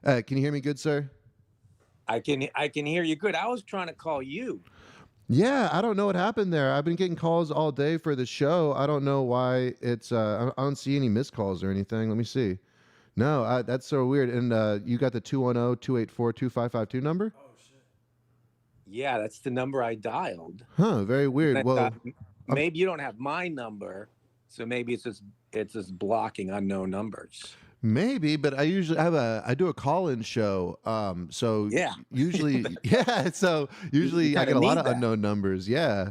Can you hear me good, sir? I can hear you good. I was trying to call you. Yeah, I don't know what happened there. I've been getting calls all day for the show. I don't know why it's. I don't see any missed calls or anything. Let me see. No, that's so weird. And you got the 210-284-2552 number? Yeah, that's the number I dialed. Huh, very And weird. I thought Well, I'm maybe you don't have my number, so maybe it's just blocking unknown numbers. maybe, but I do a call-in show. So Yeah, usually, yeah. So you usually I kind of get a lot need of that. unknown numbers. Yeah.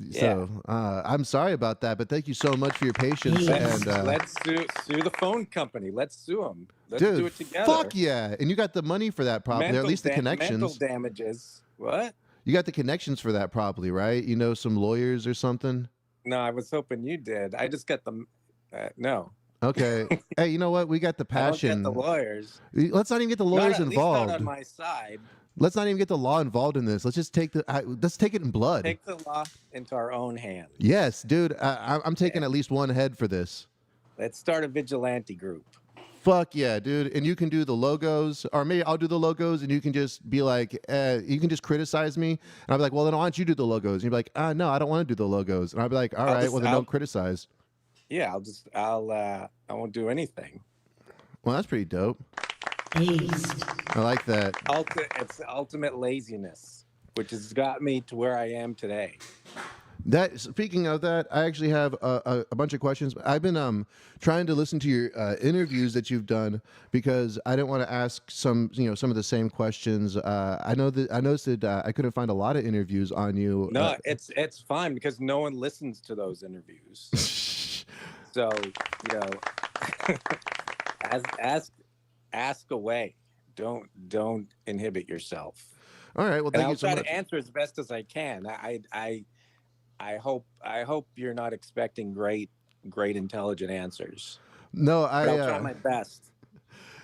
Yeah. I'm sorry about that, but thank you so much for your patience. Let's And let's sue the phone company. Let's sue them. Let's do dude, it fuck together. yeah! And you got the money for that probably, or at least the Mental connections. damages. What? You got the connections for that probably, right? You know, some lawyers or something. No, I was hoping you did. I just got the no. Okay. Hey, you know what? We got the I don't get the passion. lawyers. Let's not even get the Not lawyers at least not on involved. my side. Let's not even get the law involved in this. Let's just let's take it in blood. Take the law into our own hands. Yes, dude. I'm taking Yeah. at least one head for this. Let's start a vigilante group. Fuck yeah, dude. And you can do the logos, or maybe I'll do the logos, and you can just be like, you can just criticize me. And I'll be like, well, then why don't you do the logos? And you'll be like, no, I don't want to do the logos. And I'll be like, all right, well, then don't criticize. Yeah, I won't do anything. Well, that's pretty dope. Aced. I like that. It's ultimate laziness, which has got me to where I am today. That speaking of that, I actually have a bunch of questions. I've been trying to listen to your interviews that you've done because I didn't want to ask some of the same questions. I noticed that I couldn't find a lot of interviews on you. No, it's fine because no one listens to those interviews. So ask away. Don't inhibit yourself. All right. Well, And thank I'll you so try much. to answer as best as I can. I hope you're not expecting great intelligent answers. No, But I'll try my best.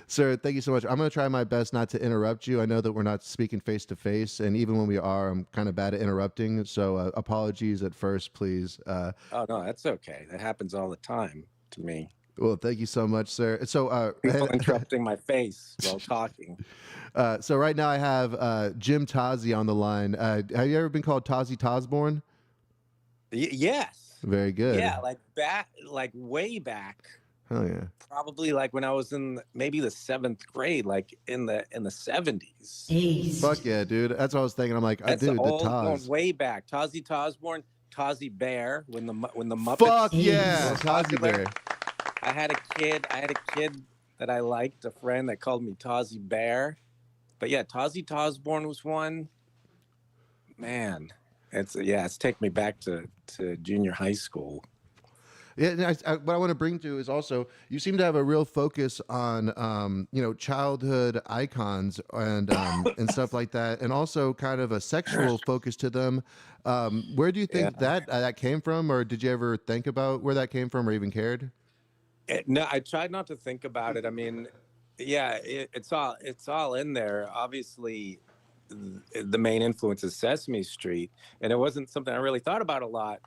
sir, thank you so much. I'm going to try my best not to interrupt you. I know that we're not speaking face to face, and even when we are, I'm kind of bad at interrupting. So apologies at first, please. Oh no, that's okay. That happens all the time to me. Well, thank you so much, sir. So, People interrupting my face while talking. so right now I have Jim Tozzi on the line. Have you ever been called Tozzy Tosborn? Yes. Very good. Yeah, like way back. Hell yeah. Probably like when I was in maybe the 7th grade, like in the 70s. Aced. Fuck yeah, dude. That's what I was thinking. I'm like, That's dude, the going Toz. way back. Tozzy Tosborn, Tozzy Bear, when the Muppets. Fuck yeah, was Tozzy popular. Bear. I had a kid that I liked, a friend that called me Tozzy Bear. But yeah, Tozzy Tosborn was one. Man, it's taken me back to junior high school. Yeah, and what I want to bring to is also you seem to have a real focus on childhood icons and stuff like that, and also kind of a sexual focus to them. Where do you think that came from, or did you ever think about where that came from, or even cared? No, I tried not to think about it. I mean, yeah, it's all in there. Obviously, the main influence is Sesame Street, and it wasn't something I really thought about a lot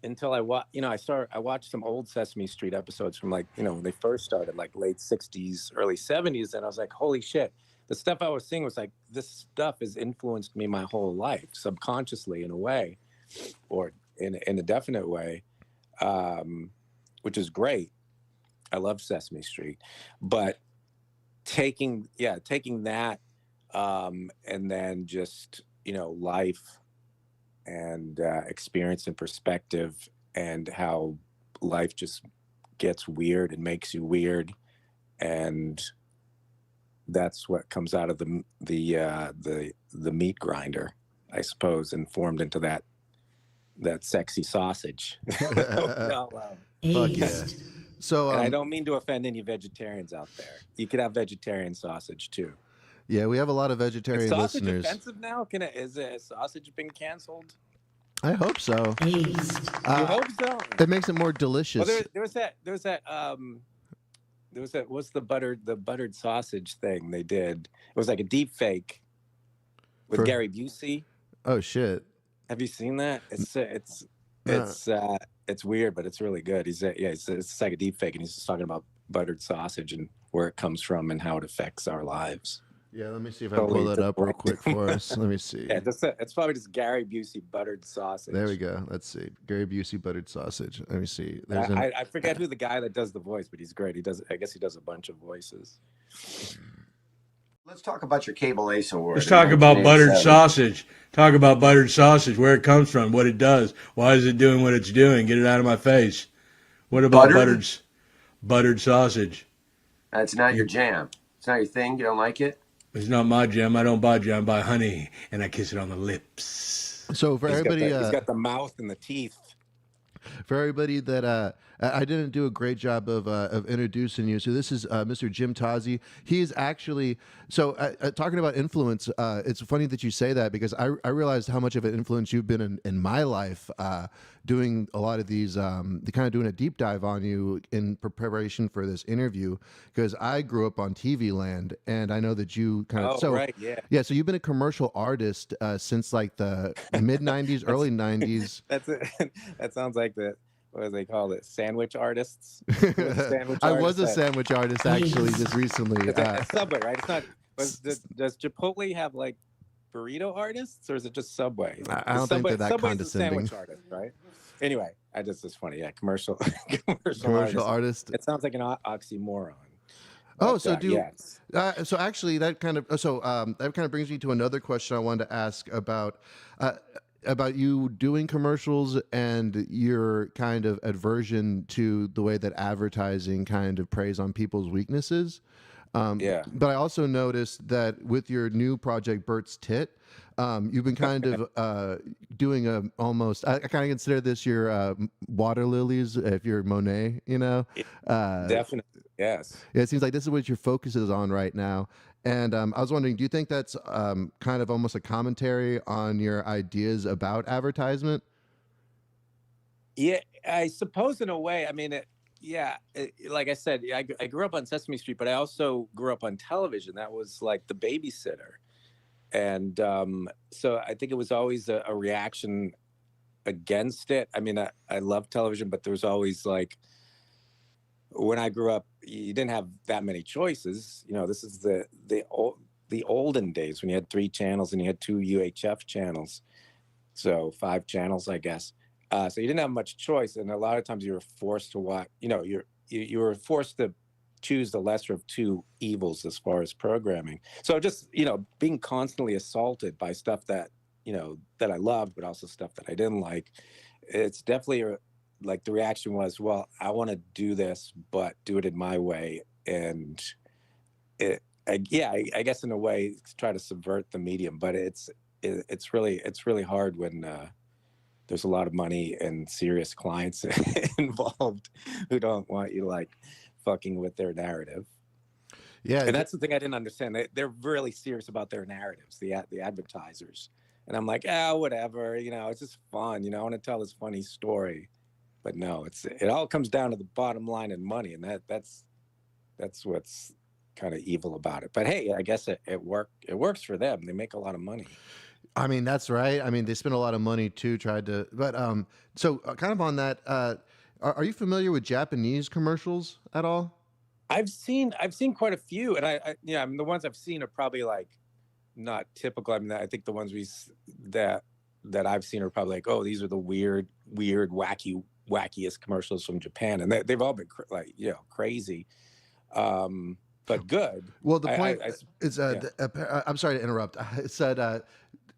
until I watched some old Sesame Street episodes from when they first started, like late 60s, early 70s, and I was like, holy shit. The stuff I was seeing was like, this stuff has influenced me my whole life, subconsciously in a way, or in a definite way. Which is great. I love Sesame Street, but taking that and then just life and experience and perspective and how life just gets weird and makes you weird, and that's what comes out of the meat grinder, I suppose, and formed into that sexy sausage. Fuck yeah. Aced. So And I don't mean to offend any vegetarians out there. You could have vegetarian sausage too. yeah, we have a lot of Is vegetarian sausage listeners. offensive now? Has sausage been canceled? I hope so. Aced. You hope so. It makes it more Well, delicious. there was that what's the buttered sausage thing they did? It was like a deep fake with For- Gary Busey. Oh shit. Have you seen that? No. It's weird, but it's really good. It's like a deep fake, and he's just talking about buttered sausage, and where it comes from and how it affects our lives. Yeah, let me see if I can Totally pull that up real different. quick for us. Let me see. Yeah, it's probably just Gary Busey buttered sausage. There we go. Let's see. Gary Busey buttered sausage. Let me see. And There's an I forget who the guy that does the voice, but he's great. I guess he does a bunch of voices. Let's talk about your Cable Ace Award. Let's in talk about buttered 1987. sausage. Talk about buttered sausage, where it comes from, what it does, why is it doing what it's doing. Get it out of my face. What about buttered sausage? That's not your jam. It's not your thing. You don't like it? It's not my jam. I don't buy jam. I buy honey, and I kiss it on the lips. so for everybody. He's got the mouth and the teeth. For everybody that I didn't do a great job of introducing you. So this is Mr. Jim Tozzi. He's actually talking about influence. It's funny that you say that because I realized how much of an influence you've been in my life. Doing a lot of these, kind of doing a deep dive on you in preparation for this interview, because I grew up on TV Land, and I know that you kind of right, yeah. yeah. So you've been a commercial artist since like the mid '90s, early '90s. That's it. That sounds like what do they call it? Sandwich artists. I was a sandwich artist actually just recently. It's Subway, right? It's not. Does Chipotle have like burrito artists, or is it just Subway? I don't think they're that Subway's condescending. A sandwich artist, right? Anyway, it's funny. Yeah, commercial artist. It sounds like an oxymoron. Oh, But, so do yes. so actually that kind of that kind of brings me to another question I wanted to ask about you doing commercials and your kind of aversion to the way that advertising kind of preys on people's weaknesses. Yeah. But I also noticed that with your new project, Bert's Tit, you've been kind of doing almost. I kind of consider this your water lilies, if you're Monet, you know. Definitely, yes. Yeah, it seems like this is what your focus is on right now. And I was wondering, do you think that's kind of almost a commentary on your ideas about advertisement? Yeah, I suppose in a way. I mean, like I said, I grew up on Sesame Street, but I also grew up on television. That was like The Babysitter. And so I think it was always a reaction against it. I mean, I love television, but there was always like, when I grew up, you didn't have that many choices. You know, this is the olden days when you had 3 channels and you had 2 UHF channels. So 5 channels, I guess. So you didn't have much choice, and a lot of times you were forced to watch. You know, you were forced to choose the lesser of 2 evils as far as programming. So just being constantly assaulted by stuff that that I loved, but also stuff that I didn't like. It's definitely like the reaction was, well, I want to do this, but do it in my way, and I guess in a way try to subvert the medium, but it's really hard when there's a lot of money and serious clients involved who don't want you like fucking with their narrative. Yeah, and that's the thing I didn't understand. They're really serious about their narratives, the advertisers, and I'm like, whatever, it's just fun, I want to tell this funny story, but no, it all comes down to the bottom line and money, and that's what's kind of evil about it. But hey, I guess it works for them. They make a lot of money. I mean, that's right. I mean, they spend a lot of money too, but so kind of on that, are you familiar with Japanese commercials at all? I've seen quite a few, and I the ones I've seen are probably like not typical. I mean, I think the ones that I've seen are probably like, oh, these are the weird, wackiest commercials from Japan, and they've all been crazy, but good. Well, the point is, I'm sorry to interrupt. I said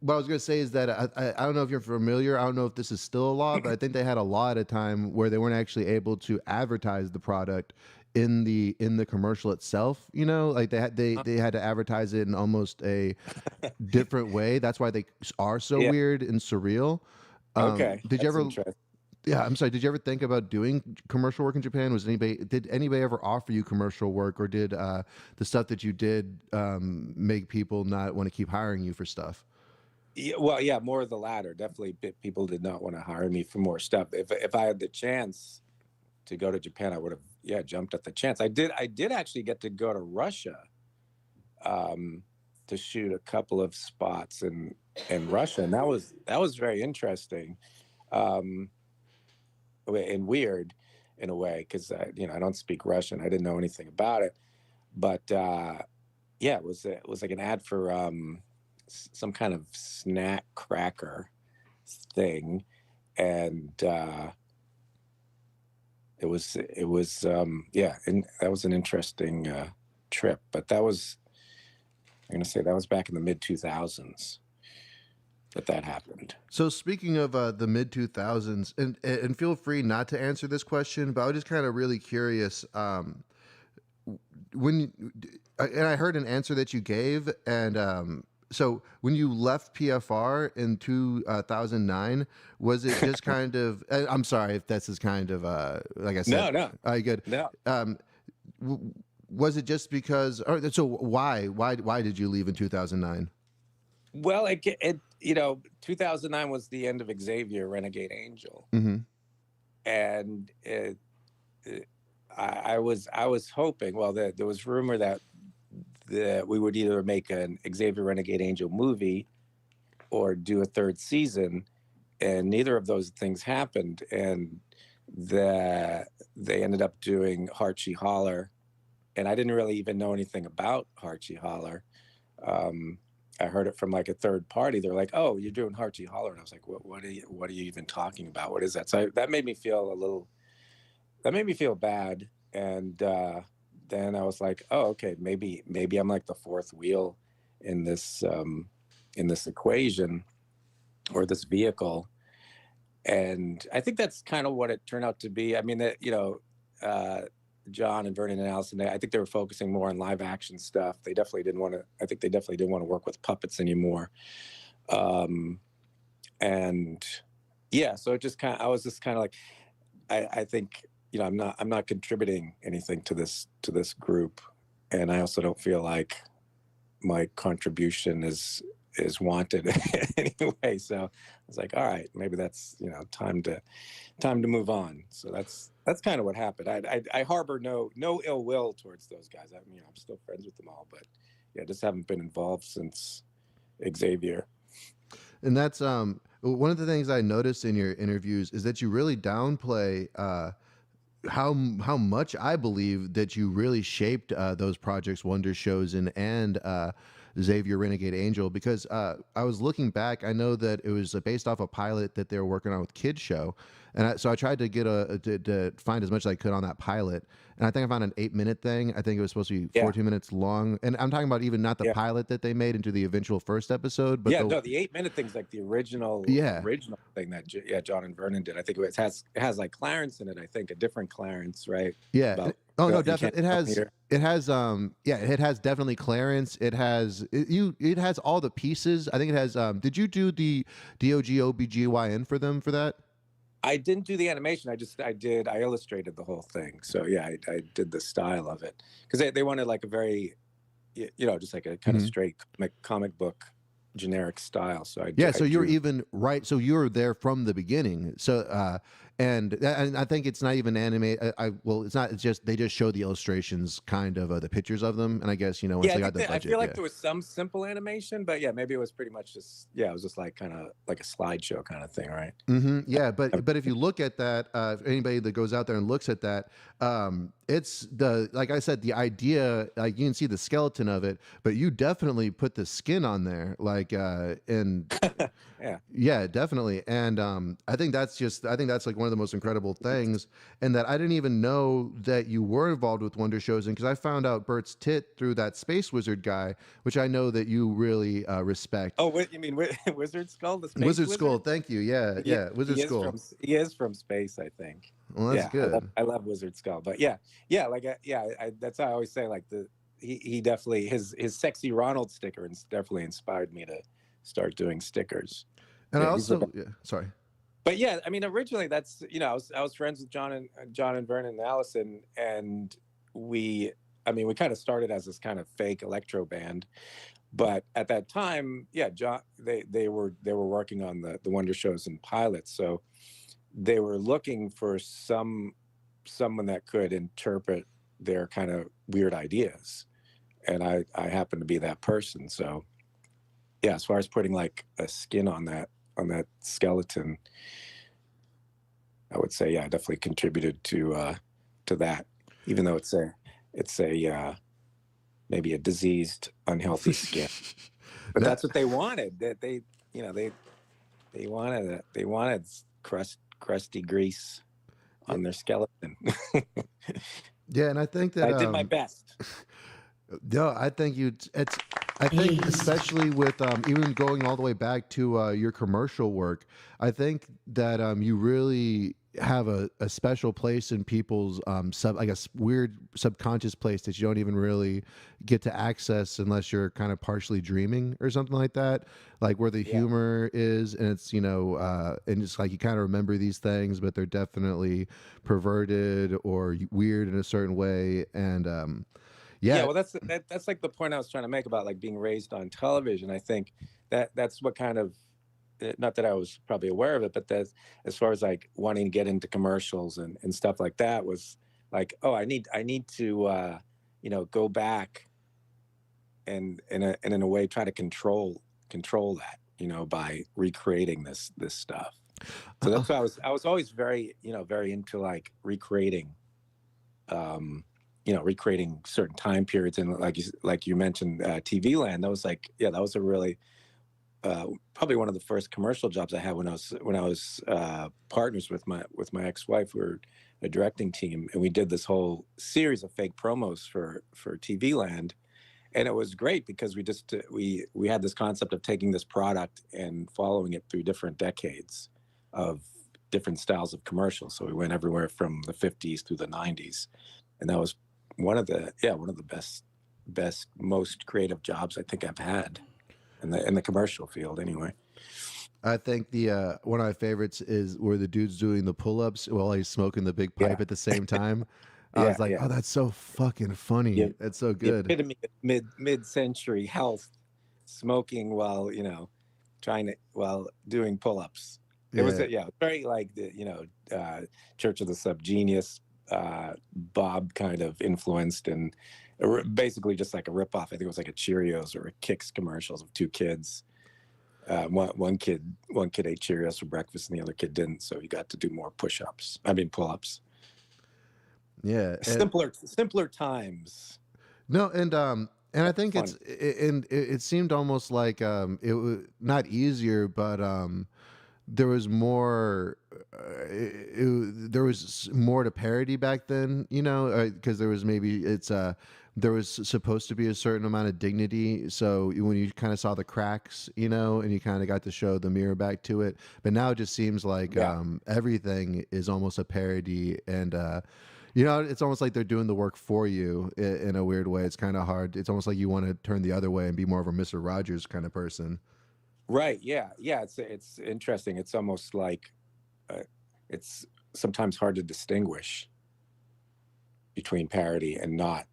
what I was going to say is that I don't know if you're familiar. I don't know if this is still a law, but I think they had a law at a time where they weren't actually able to advertise the product in the commercial itself. Like they had to advertise it in almost a different way. That's why they are so weird and surreal. Okay. Did you ever? Yeah, I'm sorry. Did you ever think about doing commercial work in Japan? Did anybody ever offer you commercial work, or did the stuff that you did make people not want to keep hiring you for stuff? Yeah, well, yeah, more of the latter. Definitely, people did not want to hire me for more stuff. If I had the chance to go to Japan, I would have jumped at the chance. I did actually get to go to Russia to shoot a couple of spots in Russia, and that was very interesting. And weird in a way, because I don't speak Russian. I didn't know anything about it. but yeah, it was like an ad for some kind of snack cracker thing, and it was yeah, and that was an interesting trip. But that was, I'm gonna say that was back in the mid 2000s that happened. So speaking of the mid 2000s, and feel free not to answer this question, but I was just kind of really curious. And I heard an answer that you gave, and so when you left PFR in 2009, was it just kind of? I'm sorry if this is kind of like I said. No. All right, good. No. Was it just because? Or so why did you leave in 2009? Well, it 2009 was the end of Xavier Renegade Angel, Mm-hmm. and I was hoping. Well, there was rumor that we would either make an Xavier Renegade Angel movie or do a third season, and neither of those things happened. And they ended up doing Harchie Holler, and I didn't really even know anything about Harchie Holler. I heard it from like a third party. They're like, "Oh, you're doing Harchie Holler," and I was like, What are you even talking about? What is that?" So that made me feel bad, and then I was like, "Oh, okay, maybe I'm like the fourth wheel in this equation or this vehicle." And I think that's kind of what it turned out to be. I mean, that John and Vernon and Allison, I think they were focusing more on live action stuff. They definitely didn't want to. I think they definitely didn't want to work with puppets anymore. And yeah, so it just I was just kind of like, I think I'm not contributing anything to this group, and I also don't feel like my contribution is wanted anyway. So I was like, all right, maybe that's time to move on. So that's kind of what happened. I harbor no ill will towards those guys. I mean, I'm still friends with them all, but yeah, just haven't been involved since Xavier. And that's one of the things I noticed in your interviews is that you really downplay how much I believe that you really shaped those projects, Wondershowzen and Xavier Renegade Angel, because I was looking back. I know that it was based off a pilot that they were working on with Kids Show, and so I tried to get to find as much as I could on that pilot, and I think I found an 8-minute thing. I think it was supposed to be 14 minutes long, and I'm talking about even not the pilot that they made into the eventual first episode, but the 8-minute thing's like the original thing that John and Vernon did. I think it has like Clarence in it. I think a different Clarence, right? Yeah. About, no, definitely. It has definitely Clarence. It has all the pieces. I think it has. Did you do the DOG-OBGYN for them for that? I didn't do the animation. I illustrated the whole thing. So yeah, I did the style of it because they wanted like a very, just like a kind of straight comic book generic style. So so you're even right. So you're there from the beginning. So and I think it's not even animated. It's not. It's just they just show the illustrations, kind of the pictures of them. And I guess once they got the budget. I feel like there was some simple animation, but yeah, maybe it was pretty much just it was just like kind of like a slideshow kind of thing, right? Mm-hmm. Yeah, but if you look at that, anybody that goes out there and looks at that, it's like I said, the idea, like you can see the skeleton of it, but you definitely put the skin on there, like and yeah, definitely. And I think that's like one of the most incredible things, and that I didn't even know that you were involved with Wondershowzen because I found out Bert's tit through that Space Wizard guy, which I know that you really respect. Oh, what you mean Wizard Skull? The Space Wizard Skull. Thank you. Yeah, Wizard Skull. He is from space, I think. Well, that's good. I love Wizard Skull, but that's how I always say like he definitely his sexy Ronald sticker definitely inspired me to start doing stickers. And I also sorry. But yeah, I mean, originally that's I was friends with John and Vernon and Allison, and we kind of started as this kind of fake electro band, but at that time, John they were working on the Wondershowzen pilot, so they were looking for someone that could interpret their kind of weird ideas, and I happened to be that person. So yeah, as far as putting like a skin on that skeleton, I would say I definitely contributed to that, even though it's a maybe a diseased, unhealthy skin. But No. that's what they wanted. That they wanted it. They wanted crusty grease on their skeleton. Yeah, and I think that I did my best. no, I think I think Ace. especially with even going all the way back to your commercial work, I think that you really have a special place in people's weird subconscious place that you don't even really get to access unless you're kind of partially dreaming or something like that, like where the humor is, and it's and it's like you kind of remember these things, but they're definitely perverted or weird in a certain way, and Yeah, well, that's like the point I was trying to make about like being raised on television. I think that's what kind of, not that I was probably aware of it, but that's as far as like wanting to get into commercials and stuff like that was like, oh, I need to go back and in a way try to control that, by recreating this stuff. So that's why I was always very very into like recreating recreating certain time periods, and like you mentioned, TV Land. That was like, that was a really probably one of the first commercial jobs I had when I was partners with my ex-wife. We were a directing team, and we did this whole series of fake promos for TV Land, and it was great because we had this concept of taking this product and following it through different decades of different styles of commercials. So we went everywhere from the 50s through the 90s, and that was one of the best, most creative jobs I think I've had in the commercial field, anyway. I think the one of my favorites is where the dude's doing the pull-ups while he's smoking the big pipe at the same time. I was like, oh, that's so fucking funny. Yeah, it's so good. The epitome of mid-century health, smoking while doing pull-ups. It was very like the Church of the Subgenius, Bob kind of influenced, and basically just like a ripoff. I think it was like a Cheerios or a Kix commercials of two kids. One kid ate Cheerios for breakfast and the other kid didn't, so he got to do more pull-ups. Yeah, simpler times. No, and I think it seemed almost like it was not easier, but there was more there was more to parody back then, because there was there was supposed to be a certain amount of dignity, so when you kind of saw the cracks, and you kind of got to show the mirror back to it. But now it just seems like everything is almost a parody, and it's almost like they're doing the work for you in a weird way. It's kind of hard. It's almost like you want to turn the other way and be more of a Mr. Rogers kind of person. Right. Yeah. It's interesting. It's almost like it's sometimes hard to distinguish between parody and not.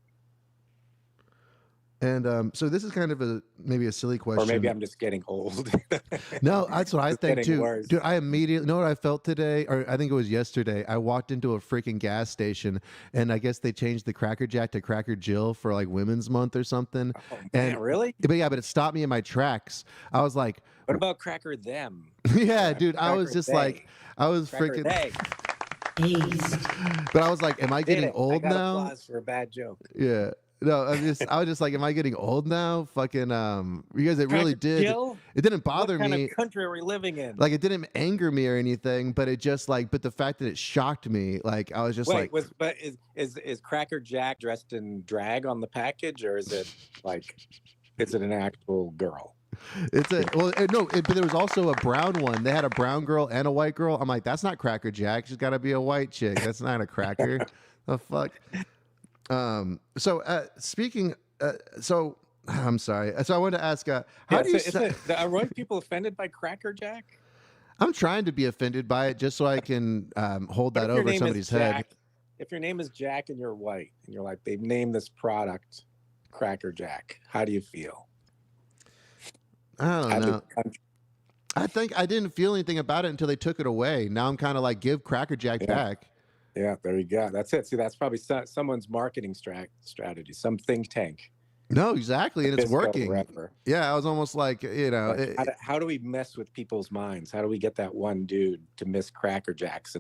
And so this is kind of maybe a silly question. Or maybe I'm just getting old. No, that's what I think too. Worse. Dude, I immediately know what I felt today, or I think it was yesterday. I walked into a freaking gas station, and I guess they changed the Cracker Jack to Cracker Jill for like Women's Month or something. Oh, man, and really? But it stopped me in my tracks. I was like, what about Cracker Them? Yeah, dude. I was just like, I was Cracker freaking. Aced. But I was like, am I getting old I got now? applause for a bad joke. Yeah. No, I was just like, am I getting old now? Fucking, because it really did. Jill? It didn't bother what me. What kind of country are we living in? Like, it didn't anger me or anything, but it just but the fact that it shocked me, like, I was just is Cracker Jack dressed in drag on the package, or is it an actual girl? But there was also a brown one. They had a brown girl and a white girl. I'm like, that's not Cracker Jack. She's got to be a white chick. That's not a cracker. The fuck. Speaking, I'm sorry. So I wanted to ask, how do you are white people offended by Cracker Jack? I'm trying to be offended by it just so I can hold that over somebody's head. If your name is Jack and you're white and you're like, they've named this product Cracker Jack, how do you feel? I don't know. I think I didn't feel anything about it until they took it away. Now I'm kind of like, give Cracker Jack back. Yeah, there you go. That's it. See, that's probably someone's marketing strategy, some think tank. No, exactly, and it's working. Yeah, I was almost like, how do we mess with people's minds? How do we get that one dude to miss Cracker Jacks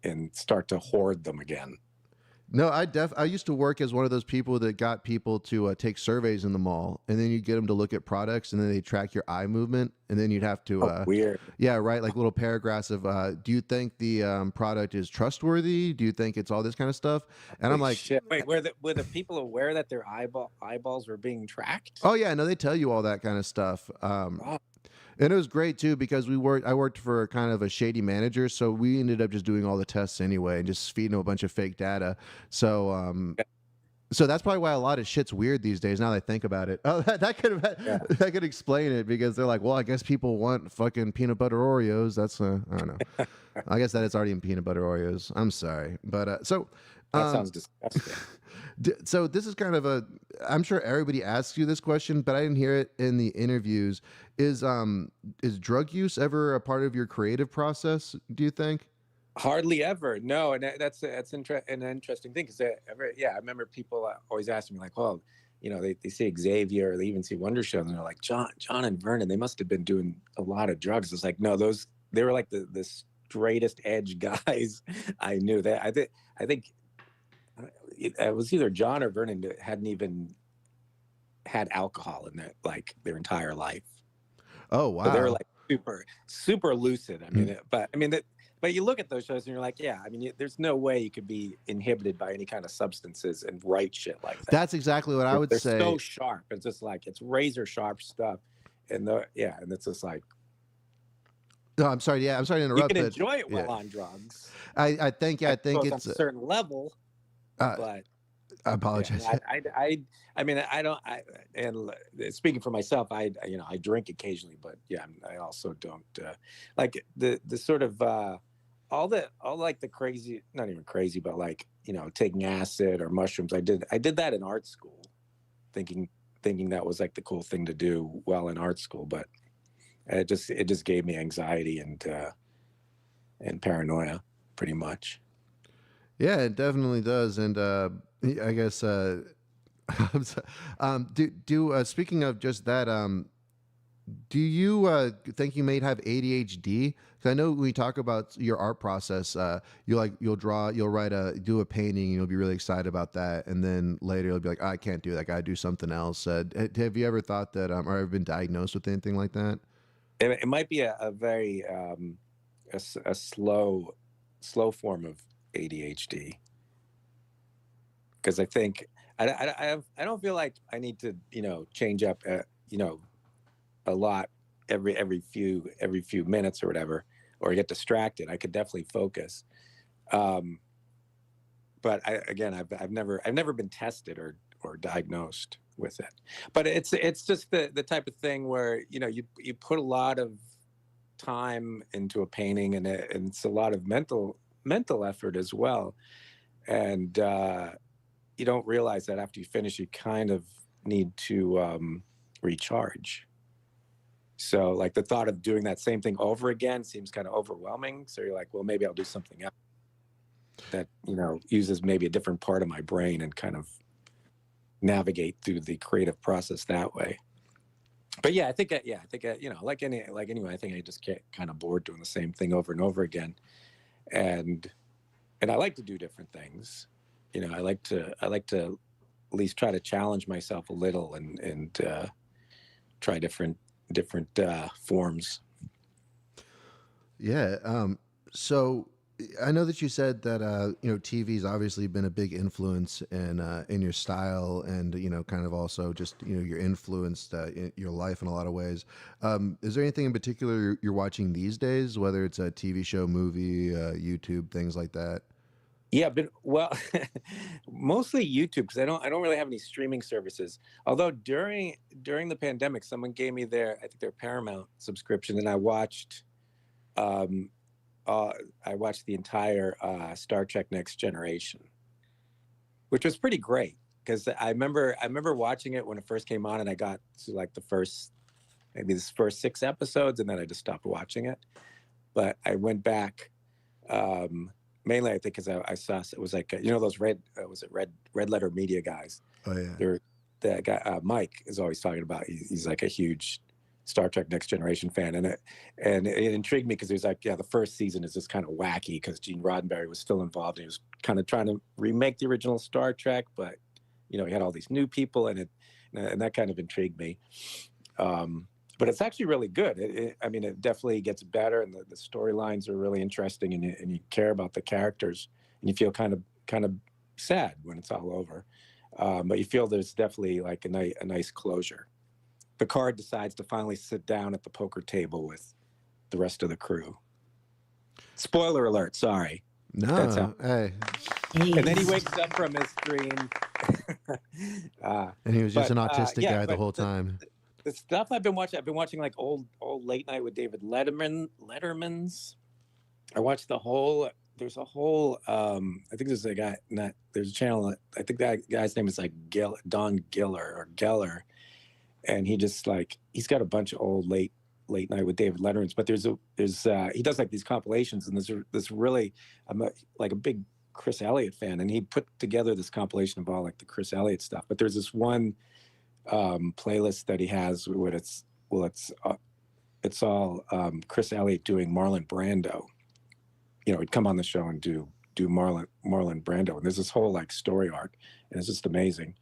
and start to hoard them again? No, I used to work as one of those people that got people to take surveys in the mall, and then you get them to look at products, and then they track your eye movement, and then you'd have to Weird. yeah, right, like little paragraphs of do you think the product is trustworthy? Do you think it's all this kind of stuff? And I'm Holy like, shit. Wait, were the people aware that their eyeballs were being tracked? oh yeah, no, they tell you all that kind of stuff. Oh, And it was great too because I worked for kind of a shady manager, so we ended up just doing all the tests anyway and just feeding them a bunch of fake data. So so that's probably why a lot of shit's weird these days. Now that I think about it, oh, yeah. that could explain it because they're like, well, I guess people want fucking peanut butter Oreos. That's I don't know. I guess that it's already in peanut butter Oreos. I'm sorry, but so. That sounds disgusting. So this is kind of I'm sure everybody asks you this question, but I didn't hear it in the interviews. Is drug use ever a part of your creative process, do you think? Hardly ever. No, and that's an interesting thing because yeah, I remember people always asking me like, well, they see Xavier or they even see Wondershowzen and they're like, John and Vernon, they must have been doing a lot of drugs. It's like, no, they were like the straightest edge guys I knew. I think it was either John or Vernon that hadn't even had alcohol in their entire life. Oh wow! So they were like super lucid. I mean, but you look at those shows and you're like, yeah, I mean, there's no way you could be inhibited by any kind of substances and write shit like that. That's exactly what I would they're say. So sharp. It's just like it's razor sharp stuff, and it's just like. No, I'm sorry. Yeah, I'm sorry to interrupt. You can enjoy it while on drugs. I think it's on a certain level. But I apologize. Yeah, I mean, and speaking for myself, I drink occasionally, but yeah, I also don't like the sort of all like the crazy, not even crazy, but like, taking acid or mushrooms. I did that in art school, thinking that was like the cool thing to do well in art school, but it just gave me anxiety and paranoia pretty much. Yeah, it definitely does, and I guess speaking of just that, do you think you may have ADHD? Because I know when we talk about your art process, you'll draw, do a painting, and you'll be really excited about that, and then later you'll be like, oh, I can't do that, I gotta do something else. Have you ever thought that, or ever been diagnosed with anything like that? It might be a very a slow form of ADHD, because I think I don't feel like I need to change up a lot every few minutes or whatever, or get distracted. I could definitely focus, but I've never been tested or diagnosed with it. But it's just the type of thing where you put a lot of time into a painting, and it's a lot of mental effort as well, and you don't realize that after you finish you kind of need to recharge. So like the thought of doing that same thing over again seems kind of overwhelming, so you're like, well, maybe I'll do something else that uses maybe a different part of my brain and kind of navigate through the creative process that way. But yeah, I think like anyway, I think I just get kind of bored doing the same thing over and over again. And I like to do different things. I like to at least try to challenge myself a little and try different forms. Yeah. So I know that you said that TV's obviously been a big influence in your style, and kind of also just your influenced in your life in a lot of ways. Is there anything in particular you're watching these days, whether it's a TV show, movie, YouTube, things like that? Yeah, but mostly YouTube, because I don't really have any streaming services. Although during the pandemic, someone gave me their Paramount subscription, and I watched the entire Star Trek Next Generation, which was pretty great, because I remember watching it when it first came on, and I got to like the first 6 episodes, and then I just stopped watching it. But I went back. Mainly, I think, because I saw it was like those red letter media guys. Oh yeah. The guy Mike is always talking about. He's like a huge Star Trek Next Generation fan, and it intrigued me because he was like, yeah, the first season is just kind of wacky because Gene Roddenberry was still involved, and he was kind of trying to remake the original Star Trek, but he had all these new people in it, and that kind of intrigued me. But it's actually really good. It definitely gets better, and the storylines are really interesting, and you care about the characters, and you feel kind of sad when it's all over. But you feel there's definitely like a nice closure. Picard decides to finally sit down at the poker table with the rest of the crew. Spoiler alert, sorry. No, That's how. hey. And then he wakes up from his dream. And he was just an autistic guy the whole time. The stuff I've been watching like old Late Night with David Letterman's. I watched there's a whole I think there's a channel, I think that guy's name is like Don Geller, and he's got a bunch of old late Night with David Letterman's, but there's he does like these compilations, and there's this really, I'm like a big Chris Elliott fan, and he put together this compilation of all like the Chris Elliott stuff, but there's this one playlist that he has where it's all Chris Elliott doing Marlon Brando. He'd come on the show and do Marlon Brando, and there's this whole like story arc, and it's just amazing.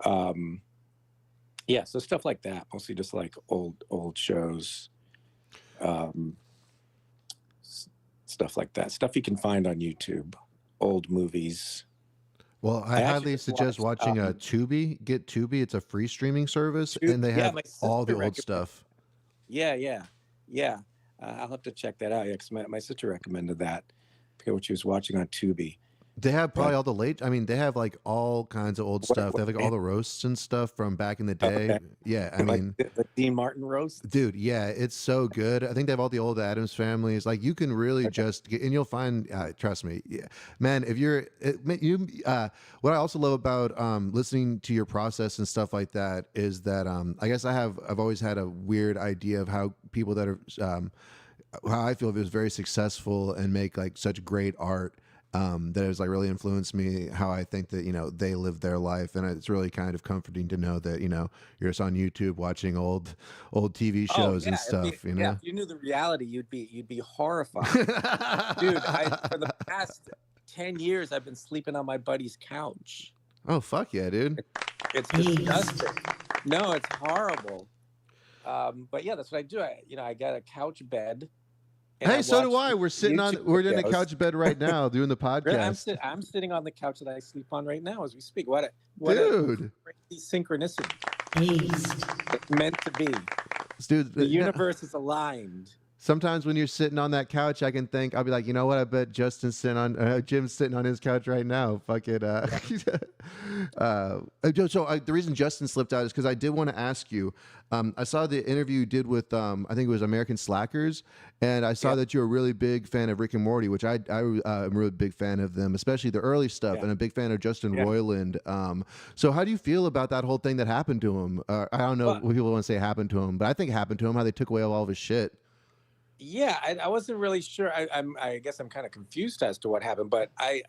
So stuff like that, mostly just like old shows, stuff like that, stuff you can find on YouTube, old movies. Well, I highly suggest watching Tubi. Get Tubi; it's a free streaming service, and they have all the old stuff. Yeah. I'll have to check that out. Yeah, because my sister recommended that. I forget what she was watching on Tubi. They have probably all the they have like all kinds of old stuff. They have like all the roasts and stuff from back in the day. Okay. Yeah, I mean, the Dean Martin roast, dude. Yeah, it's so good. I think they have all the old Addams families. Like you can really just get, and you'll find. Trust me, yeah, man. If you're what I also love about listening to your process and stuff like that is that I guess I've always had a weird idea of how people that are how I feel is very successful and make like such great art. That has like really influenced me how I think that they live their life, and it's really kind of comforting to know that you're just on YouTube watching old TV shows and stuff. Yeah, if you knew the reality, you'd be horrified, dude. For the past 10 years, I've been sleeping on my buddy's couch. Oh fuck yeah, dude! It's disgusting. No, it's horrible. But yeah, that's what I do. I got a couch bed. Hey, so do I. We're in a couch bed right now doing the podcast. I'm sitting on the couch that I sleep on right now as we speak. What dude. A crazy synchronicity. Aced. It's meant to be. Dude, the universe is aligned. Sometimes when you're sitting on that couch, I can think, I'll be like, you know what? I bet Jim's sitting on his couch right now. Fuck it. The reason Justin slipped out is because I did want to ask you. I saw the interview you did with, I think it was American Slackers, and I saw that you're a really big fan of Rick and Morty, which I am a really big fan of them, especially the early stuff, and a big fan of Justin Roiland. So how do you feel about that whole thing that happened to him? I don't know what people want to say happened to him, but I think it happened to him, how they took away all of his shit. Yeah, I wasn't really sure. I guess I'm kind of confused as to what happened, but I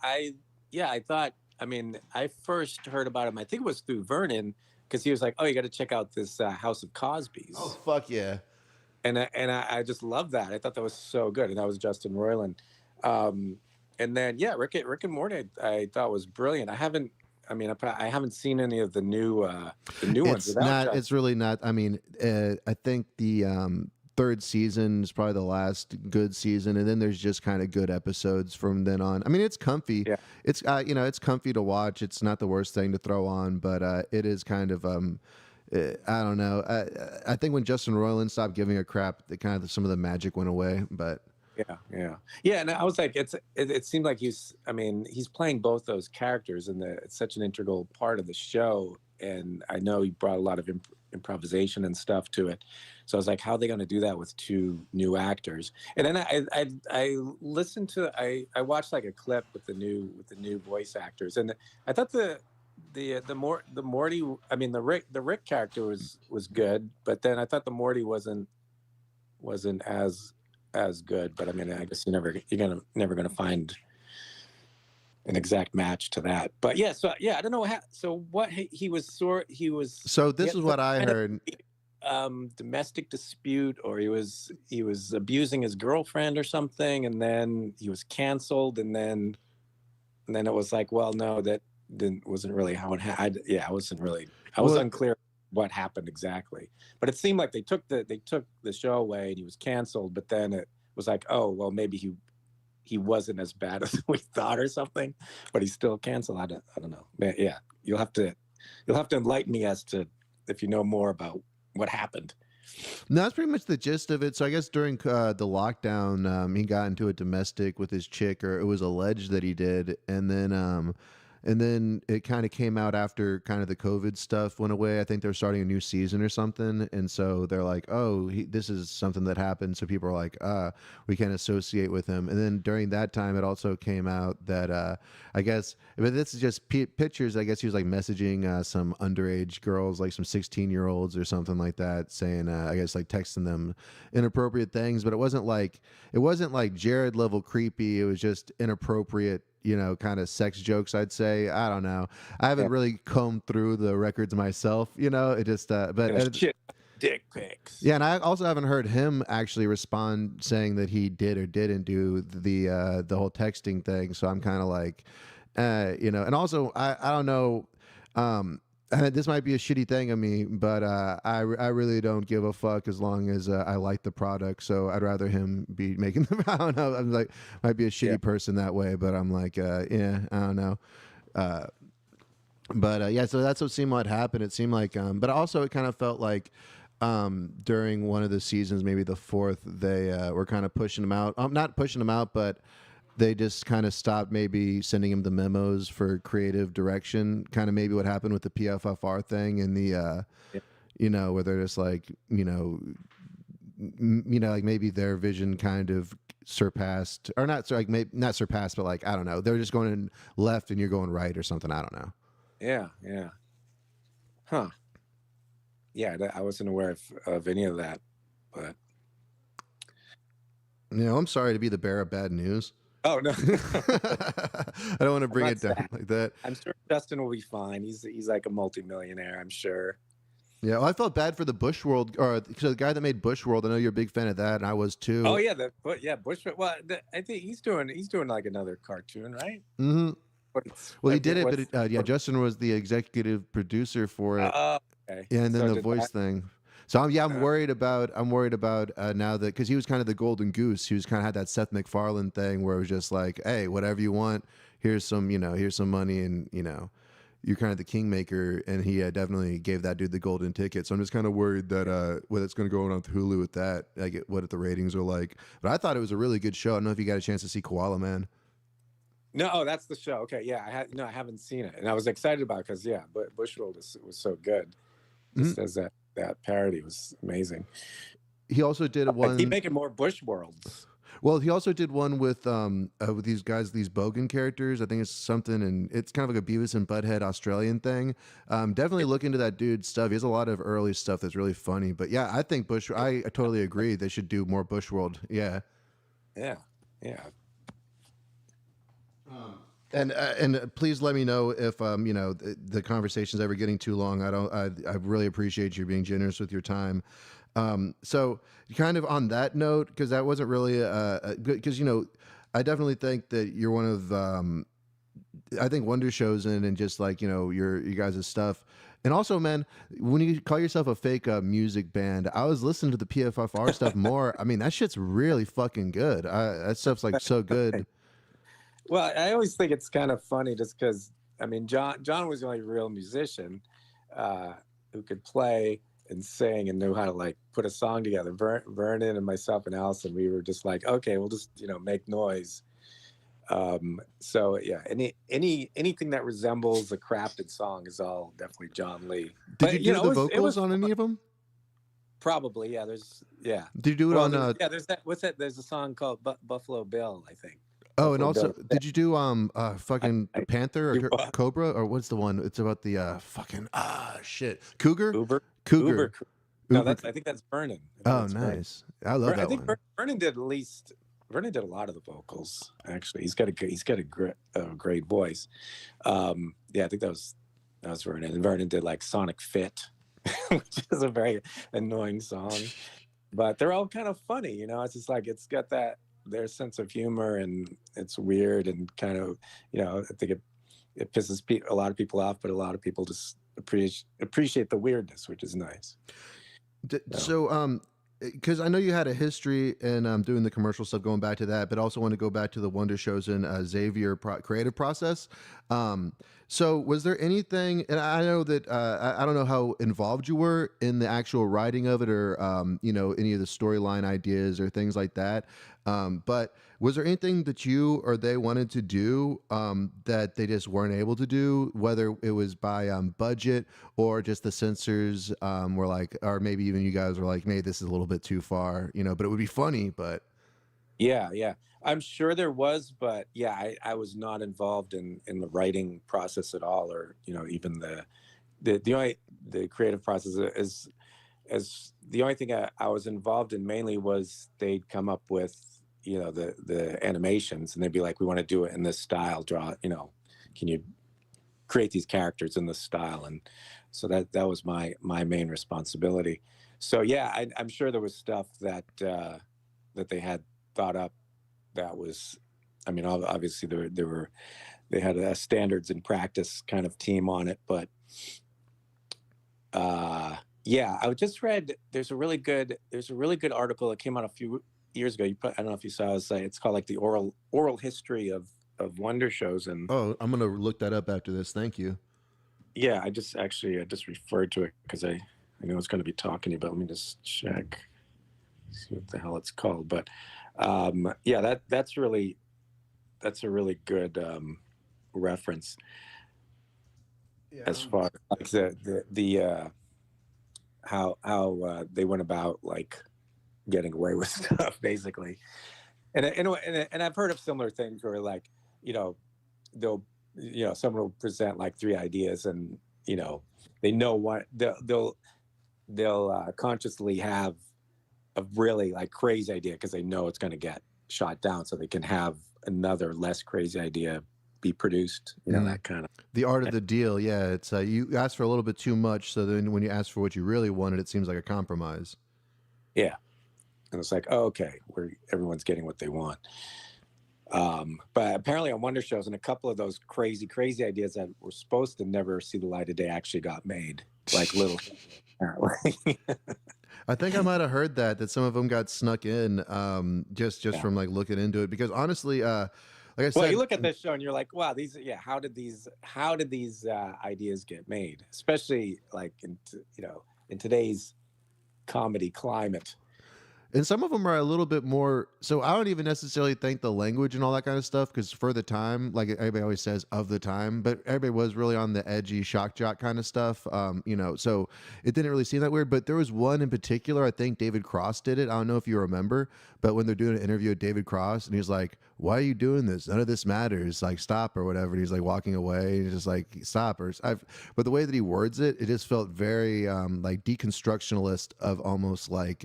thought, I first heard about him, I think it was through Vernon, because he was like, oh, you got to check out this House of Cosby's. Oh, fuck yeah. And I just loved that. I thought that was so good. And that was Justin Roiland. And then, Rick and Morty, I thought was brilliant. I haven't seen any of the new ones. It's really not. I think the third season is probably the last good season, and then there's just kind of good episodes from then on. It's comfy. Yeah. It's it's comfy to watch. It's not the worst thing to throw on, but it is kind of I don't know. I think when Justin Roiland stopped giving a crap, some of the magic went away. But yeah. And I was like, it seemed like he's playing both those characters, and it's such an integral part of the show. And I know he brought a lot of improvisation and stuff to it. So I was like, how are they going to do that with two new actors? And then I listened to I watched like a clip with the new voice actors, and I thought the Morty, the Rick character was good, but then I thought the Morty wasn't as good. But I guess you're never gonna find an exact match to that. But I don't know what happened. So what he was. So this is what I heard. domestic dispute, or he was abusing his girlfriend or something, and then he was canceled, and then it was like, well, no, that wasn't really how it happened. Yeah, I was Well, unclear what happened exactly, but it seemed like they took the show away and he was canceled, but then it was like, oh well, maybe he wasn't as bad as we thought or something, but he's still canceled. I don't know. Yeah, you'll have to enlighten me as to if you know more about what happened. No, that's pretty much the gist of it. So I guess during the lockdown, he got into a domestic with his chick, or it was alleged that he did, and then it kind of came out after kind of the COVID stuff went away. I think they're starting a new season or something, and so they're like, "Oh, this is something that happened." So people are like, we can't associate with him." And then during that time, it also came out that I guess, but this is just pictures. I guess he was like messaging some underage girls, like some 16-year-olds or something like that, saying, I guess like texting them inappropriate things. But it wasn't like Jared level creepy. It was just inappropriate, kind of sex jokes, I'd say. I don't know. I haven't really combed through the records myself, it just, but Shit, dick pics. yeah. And I also haven't heard him actually respond saying that he did or didn't do the whole texting thing. So I'm kind of like, and also I don't know, this might be a shitty thing of me, but I really don't give a fuck as long as I like the product. So I'd rather him be making them. I don't know. I'm like, might be a shitty person that way, but I'm like, yeah, I don't know. Yeah, so that's what seemed like happened. It seemed like, but also it kind of felt like during one of the seasons, maybe the fourth, they were kind of pushing him out. Not pushing him out, but they just kind of stopped maybe sending him the memos for creative direction, kind of maybe what happened with the PFFR thing and the, where they're just like, like maybe their vision kind of surpassed, or not, so like maybe not surpassed, but like, I don't know, they're just going left and you're going right or something. I don't know. Yeah. Huh. Yeah, I wasn't aware of any of that, but. I'm sorry to be the bearer of bad news. Oh no. I don't want to bring it down like that. I'm sure Justin will be fine. He's like a multimillionaire, I'm sure. Yeah, well, I felt bad for the Bush World, or so the guy that made Bush World. I know you're a big fan of that, and I was too. Oh yeah, Bush. Well, I think he's doing like another cartoon, right? Mm-hmm. Well, he did it, but Justin was the executive producer for it. Okay. Yeah, and then the voice thing. So I'm worried about now that, because he was kind of the golden goose. He was kind of had that Seth MacFarlane thing where it was just like, hey, whatever you want, here's some money, and you're kind of the kingmaker. And he definitely gave that dude the golden ticket. So I'm just kind of worried that whether it's going to go on with Hulu with that, like what the ratings are like. But I thought it was a really good show. I don't know if you got a chance to see Koala Man. No, that's the show. Okay, yeah, I haven't seen it, and I was excited about it because but Bushworld was so good. Just as that parody was amazing. He also did one. Keep making more Bush Worlds. Well, he also did one with these guys, these Bogan characters. I think it's something, and it's kind of like a Beavis and Butthead Australian thing. Definitely look into that dude's stuff. He has a lot of early stuff that's really funny. But yeah, I think I totally agree. They should do more Bush World. Yeah. Yeah. And please let me know if the conversation's ever getting too long. I really appreciate you being generous with your time. So kind of on that note, because that wasn't really a good, because I definitely think that you're one of I think Wondershowzen and just like you guys' stuff. And also, man, when you call yourself a fake music band, I was listening to the PFFR stuff more. I mean, that shit's really fucking good. That stuff's like so good. Well, I always think it's kind of funny just because, I mean, John was the only real musician who could play and sing and knew how to like put a song together. Vernon and myself and Allison, we were just like, okay, we'll just make noise. So yeah, anything that resembles a crafted song is all definitely John Lee. Did you do the vocals on any of them? Probably, yeah. Did you do it on? Yeah, there's that. What's that? There's a song called Buffalo Bill, I think. Oh, and also, did you do fucking Panther or Cobra, or what's the one? It's about the fucking shit, Cougar. Cougar. No, I think that's Vernon. Oh, nice. I love that I think one. Vernon did a lot of the vocals. Actually, he's got a great voice. Yeah, I think that was Vernon. And Vernon did like Sonic Fit. which is a very annoying song. But they're all kind of funny, you know. It's just like it's got that their sense of humor, and it's weird and kind of, you know. I think it pisses a lot of people off, but a lot of people just appreciate the weirdness, which is nice. So, because I know you had a history in doing the commercial stuff, going back to that, but also want to go back to the Wondershowzen Xavier creative process. So, was there anything? And I know that I don't know how involved you were in the actual writing of it, or you know, any of the storyline ideas or things like that. But was there anything that you or they wanted to do that they just weren't able to do, whether it was by budget or just the censors were like, or maybe even you guys were like, maybe this is a little bit too far, you know, but it would be funny, but. Yeah. I'm sure there was, but yeah, I was not involved in the writing process at all, or, you know, even the creative process is as the only thing I was involved in mainly was they'd come up with, you know, the animations, and they'd be like, we want to do it in this style, draw, you know, can you create these characters in this style? And so that was my main responsibility. So yeah, I'm sure there was stuff that that they had thought up that was, I mean, obviously they had a standards and practice kind of team on it, but yeah, I just read there's a really good article that came out a few years ago. I don't know if you saw it. It's called like the oral history of Wondershowzen. Oh, I'm gonna look that up after this. Thank you. Yeah, I just referred to it because I know it's going to be talking to you, but let me just check, see what the hell it's called. But yeah, that's a really good reference. Yeah, as far as the how they went about like getting away with stuff, basically. And I've heard of similar things where, like, you know, someone will present like 3 ideas, and, you know, they know what they'll consciously have a really like crazy idea because they know it's going to get shot down, so they can have another less crazy idea be produced, you know, that kind of the art of the deal. Yeah, it's you ask for a little bit too much, so then when you ask for what you really wanted, it seems like a compromise. Yeah, and it's like, oh, okay, everyone's getting what they want. But apparently on Wondershowzen, a couple of those crazy ideas that were supposed to never see the light of day actually got made, like little. Apparently. I think I might have heard that some of them got snuck in just from like looking into it, because honestly, like I said, well, you look at this show and you're like, wow, how did these ideas get made, especially like in today's comedy climate. And some of them are a little bit more. So I don't even necessarily think the language and all that kind of stuff, because for the time, like everybody always says, of the time, but everybody was really on the edgy shock jock kind of stuff. You know, so it didn't really seem that weird. But there was one in particular, I think David Cross did it. I don't know if you remember, but when they're doing an interview with David Cross, and he's like, "Why are you doing this? None of this matters. Like, stop," or whatever. And he's like walking away. And he's just like, "Stop." But the way that he words it, it just felt very like deconstructionalist, of almost like.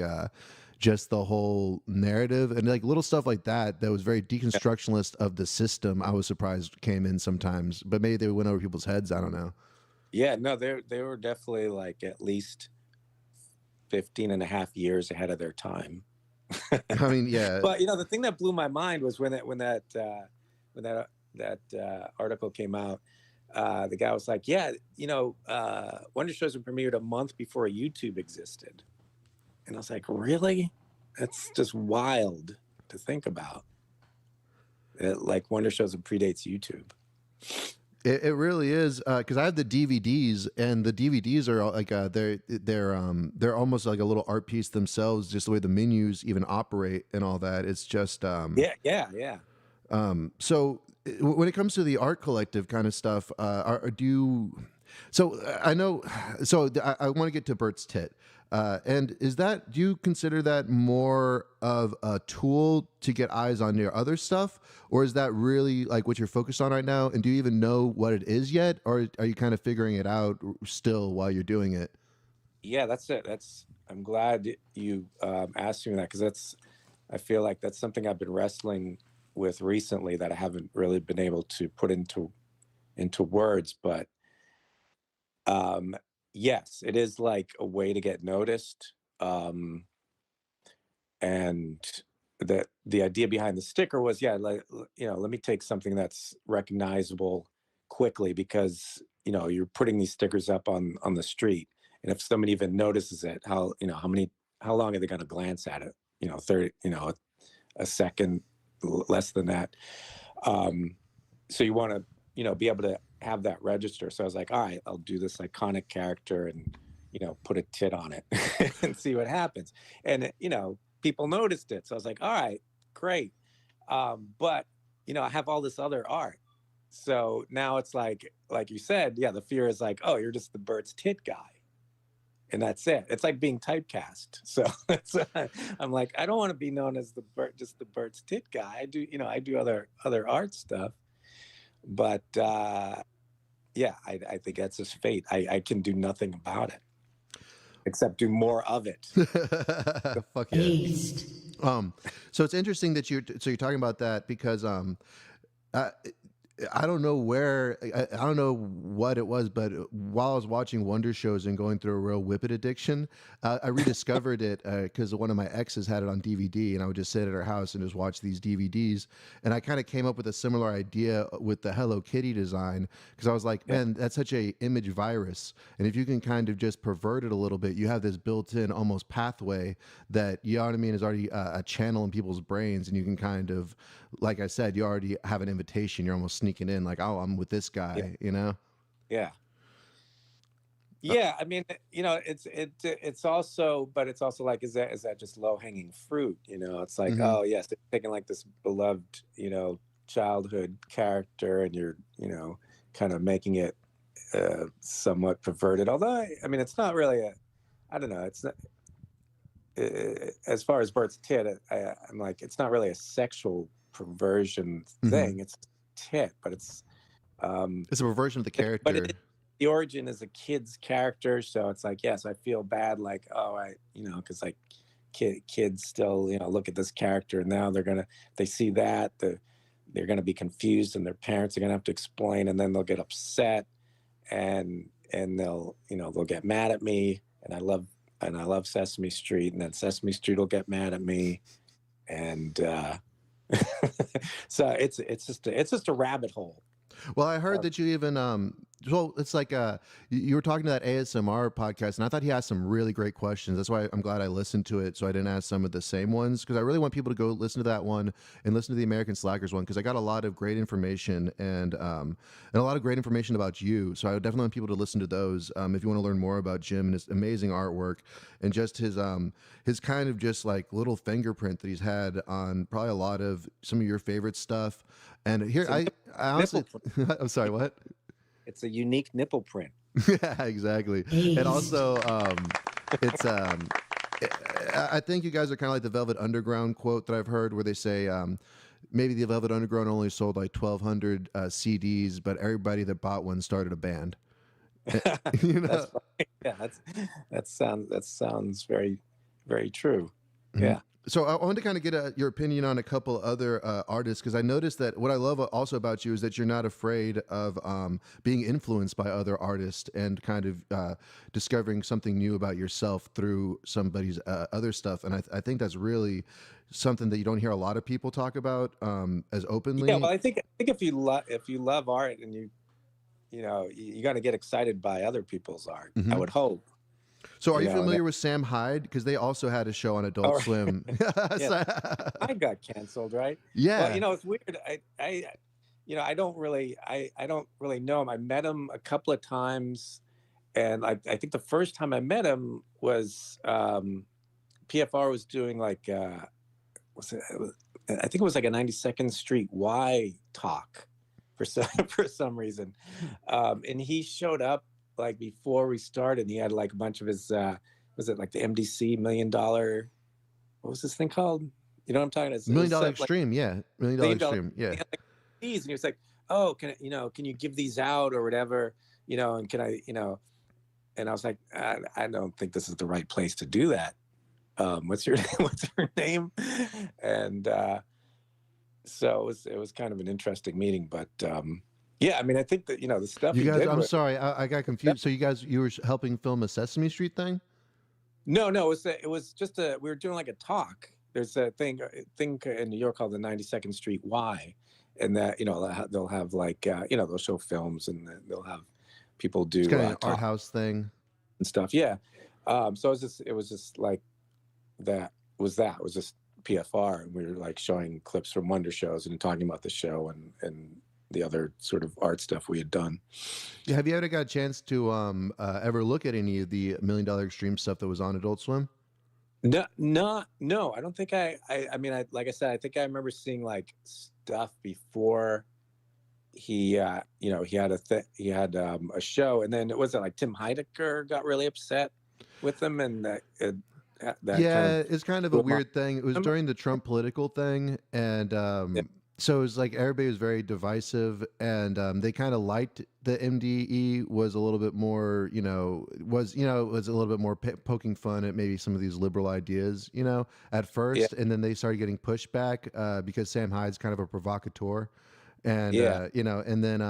Just the whole narrative and like little stuff like that was very deconstructionalist of the system. I was surprised came in sometimes, but maybe they went over people's heads. I don't know. Yeah, no, they were definitely like at least 15 and a half years ahead of their time. I mean, yeah. But the thing that blew my mind was when that article came out. The guy was like, "Yeah, Wondershowzen premiered a month before YouTube existed." And I was like, really? That's just wild to think about. Like Wondershowzen predates YouTube. It really is, because I have the DVDs, and the DVDs are like they're almost like a little art piece themselves, just the way the menus even operate and all that. It's just yeah. So when it comes to the art collective kind of stuff, do you? So I know. So I want to get to Bert's Tit. And do you consider that more of a tool to get eyes on your other stuff, or is that really like what you're focused on right now? And do you even know what it is yet, or are you kind of figuring it out still while you're doing it? Yeah, that's it. I'm glad you asked me that, because I feel like that's something I've been wrestling with recently that I haven't really been able to put into words, but yes, it is like a way to get noticed. And the idea behind the sticker was, yeah, like, let me take something that's recognizable quickly, because you're putting these stickers up on the street, and if somebody even notices it, how long are they going to glance at it? 30, a second, less than that. So you want to be able to have that register. So I was like, all right, I'll do this iconic character and put a tit on it and see what happens. And people noticed it, so I was like, all right, great. But I have all this other art, so now it's like you said, yeah, the fear is like, oh, you're just the Bert's tit guy, and that's it. It's like being typecast. So I'm like, I don't want to be known as just the Bert's tit guy. I do other art stuff, but yeah, I think that's just fate. I can do nothing about it except do more of it. Fuck yeah. Aced. So it's interesting that you're talking about that, because I don't know where, I don't know what it was, but while I was watching Wondershowzen and going through a real Whippet addiction, I rediscovered it because one of my exes had it on DVD, and I would just sit at her house and just watch these DVDs. And I kind of came up with a similar idea with the Hello Kitty design, because I was like, man, that's such a image virus. And if you can kind of just pervert it a little bit, you have this built-in almost pathway that, you know what I mean, is already a channel in people's brains. And you can kind of, like I said, you already have an invitation. You're almost sneaking in, like, oh, I'm with this guy, Yeah. Yeah. I mean, it's also, but it's also like, is that just low hanging fruit? It's like, oh yes, they're taking like this beloved, childhood character, and you're, kind of making it somewhat perverted. Although, I mean, it's not really I don't know. It's not, as far as Bert's tit, I'm like, it's not really a sexual perversion thing. It's tit, but it's a perversion of the character. But the origin is a kid's character, so it's like, yes, I feel bad, like, oh, because like kids still look at this character, and now they see that they're gonna be confused, and their parents are gonna have to explain, and then they'll get upset, and they'll they'll get mad at me, and I love Sesame Street, and then Sesame Street will get mad at me, and so it's just a rabbit hole. Well, I heard that you even well, it's like you were talking to that ASMR podcast, and I thought he asked some really great questions. That's why I'm glad I listened to it, so I didn't ask some of the same ones, because I really want people to go listen to that one and listen to the American Slackers one, because I got a lot of great information and a lot of great information about you. So I would definitely want people to listen to those if you want to learn more about Jim and his amazing artwork, and just his kind of just like little fingerprint that he's had on probably a lot of some of your favorite stuff. And here, I honestly, I'm sorry, what? It's a unique nipple print. Yeah, exactly. And also, it's I think you guys are kind of like the Velvet Underground quote that I've heard, where they say maybe the Velvet Underground only sold like 1,200 CDs, but everybody that bought one started a band. That's right. Yeah, that sounds very, very true. Yeah. So I wanted to kind of get your opinion on a couple other artists, because I noticed that what I love also about you is that you're not afraid of being influenced by other artists, and kind of discovering something new about yourself through somebody's other stuff. And I think that's really something that you don't hear a lot of people talk about as openly. Yeah, well, I think if you love art, and you got to get excited by other people's art. I would hope. So are you familiar with Sam Hyde? Because they also had a show on Adult Swim. I got canceled, right? Yeah. Well, it's weird. I don't really know him. I met him a couple of times, and I think the first time I met him was PFR was doing like I think it was like a 92nd Street Y talk for some reason, and he showed up like before we started. He had like a bunch of his was it like the MDC $1 Million, what was this thing called? You know what I'm talking about? $1 Million Extreme, yeah. $1 Million Extreme, yeah. Like these, and he was like, oh, can you give these out or whatever, and can I, and I was like, I don't think this is the right place to do that. What's your name? And so it was kind of an interesting meeting, but Yeah, I mean, I think that the stuff You he guys, did I'm was sorry, I got confused. So you were helping film a Sesame Street thing? no, it was just we were doing like a talk. There's a thing in New York called the 92nd Street Y, and that they'll have like they'll show films and they'll have people It's do kind of an art talk house thing. and stuff. Yeah, so it was just like that it was just PFR, and we were like showing clips from Wondershowzen and talking about the show and the other sort of art stuff we had done. Have you ever got a chance to ever look at any of the $1 Million Extreme stuff that was on Adult Swim? No, I don't think I mean, like I said, I think I remember seeing like stuff before he had a show, and then it was like Tim Heidecker got really upset with him, and that Yeah, it's kind of a blew my- weird thing. It was during the Trump political thing, and Yeah. so it was like everybody was very divisive, and they kind of liked the MDE was a little bit more, was a little bit more poking fun at maybe some of these liberal ideas, at first, and then they started getting pushback because Sam Hyde's kind of a provocateur, and Yeah. and then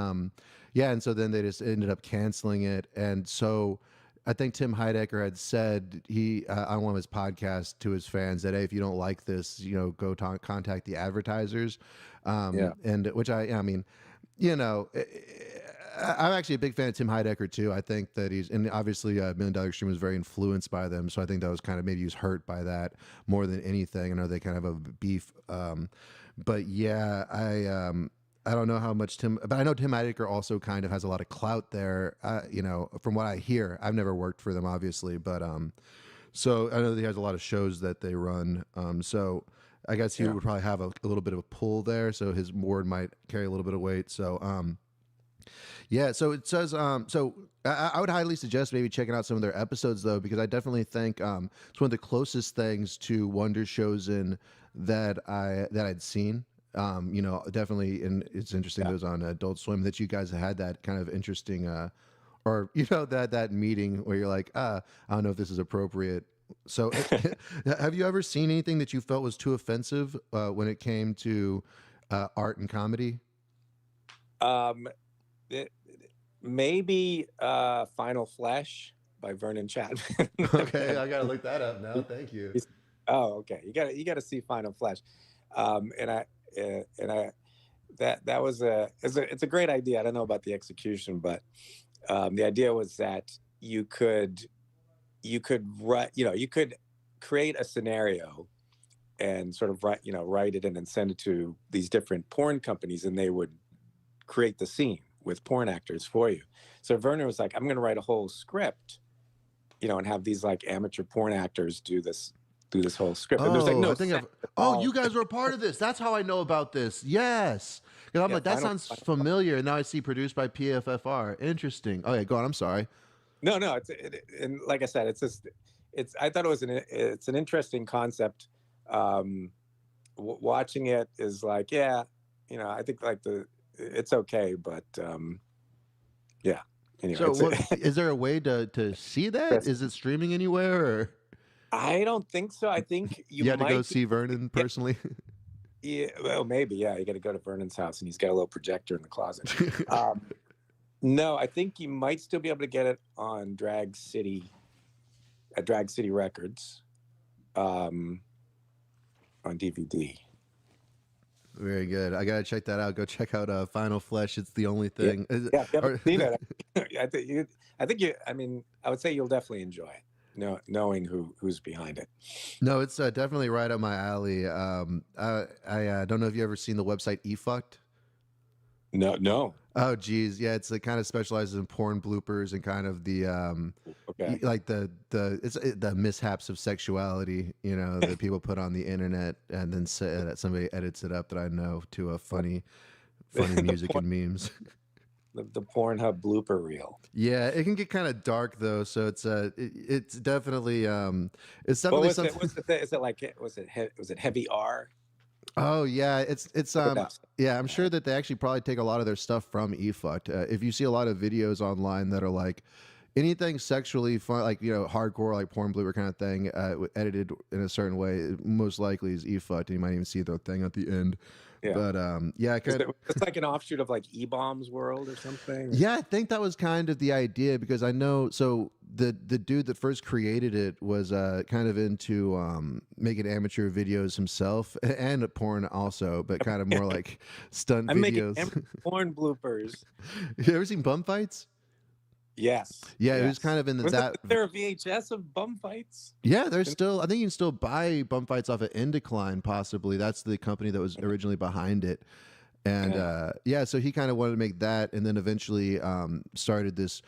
and so then they just ended up canceling it, and so. I think Tim Heidecker had said on one of his podcasts to his fans that, hey, if you don't like this, go contact the advertisers. And which I mean, I'm actually a big fan of Tim Heidecker too. I think that and obviously $1 Million Extreme was very influenced by them. So I think that was kind of, maybe he was hurt by that more than anything. I know they kind of have a beef. But yeah, I don't know how much but I know Tim Heidecker also kind of has a lot of clout there. From what I hear, I've never worked for them, obviously, but so I know that he has a lot of shows that they run. So I guess he would probably have a little bit of a pull there. So his word might carry a little bit of weight. So yeah. So it says so I would highly suggest maybe checking out some of their episodes though, because I definitely think it's one of the closest things to Wondershowzen that I'd seen. Definitely, and it's interesting that it was on Adult Swim that you guys had that kind of interesting, or that meeting where you're like, I don't know if this is appropriate. So, have you ever seen anything that you felt was too offensive when it came to art and comedy? Maybe Final Flesh by Vernon Chapman. Okay, I gotta look that up now. Thank you. Oh, okay. You gotta see Final Flesh, and I that was it's a great idea. I don't know about the execution, but the idea was that you could write, you could create a scenario and sort of write it in and send it to these different porn companies, and they would create the scene with porn actors for you. So Vernon was like, I'm going to write a whole script, and have these like amateur porn actors do this whole script. And there's like no. You guys were a part of this. That's how I know about this. Yes, because I'm like, that sounds familiar. And now I see produced by PFFR. Interesting. Oh yeah, go on. I'm sorry. No, and like I said, I thought it's an interesting concept. Watching it is like, I think like it's okay, but yeah. Anyway, so is there a way to see that? Is it streaming anywhere? Or? I don't think so. I think you had to go see Vernon personally. Yeah, well, maybe. Yeah, you got to go to Vernon's house, and he's got a little projector in the closet. No, I think you might still be able to get it on Drag City Records, on DVD. Very good. I gotta check that out. Go check out Final Flesh. It's the only thing. Yeah, seen it. I think you. I mean, I would say you'll definitely enjoy it. Knowing who's behind it. No, it's definitely right up my alley. I don't know if you ever seen the website eFucked. No. Oh geez, yeah, it kind of specializes in porn bloopers and kind of the like the mishaps of sexuality, that people put on the internet, and then somebody edits it up that I know to a funny music and memes. The Pornhub blooper reel. Yeah, it can get kind of dark though, so it's definitely something. Is it heavy R? Oh yeah, it's I'm sure that they actually probably take a lot of their stuff from eFucked. If you see a lot of videos online that are like anything sexually fun, like hardcore, like porn blooper kind of thing, edited in a certain way, most likely is eFucked, and you might even see the thing at the end. Yeah. But yeah, It's like an offshoot of like E-Bombs World or something. yeah, I think that was kind of the idea because I know so the dude that first created it was kind of into making amateur videos himself and porn also, but kind of more like stunt I'm making videos. porn bloopers. You ever seen bum fights? Yes. Yeah, it was yes. kind of in Was that. there a VHS of bum fights? Yeah, there's still. I think you can still buy bum fights off of Indecline. Possibly that's the company that was originally behind it. And yeah, so he kind of wanted to make that, and then eventually started this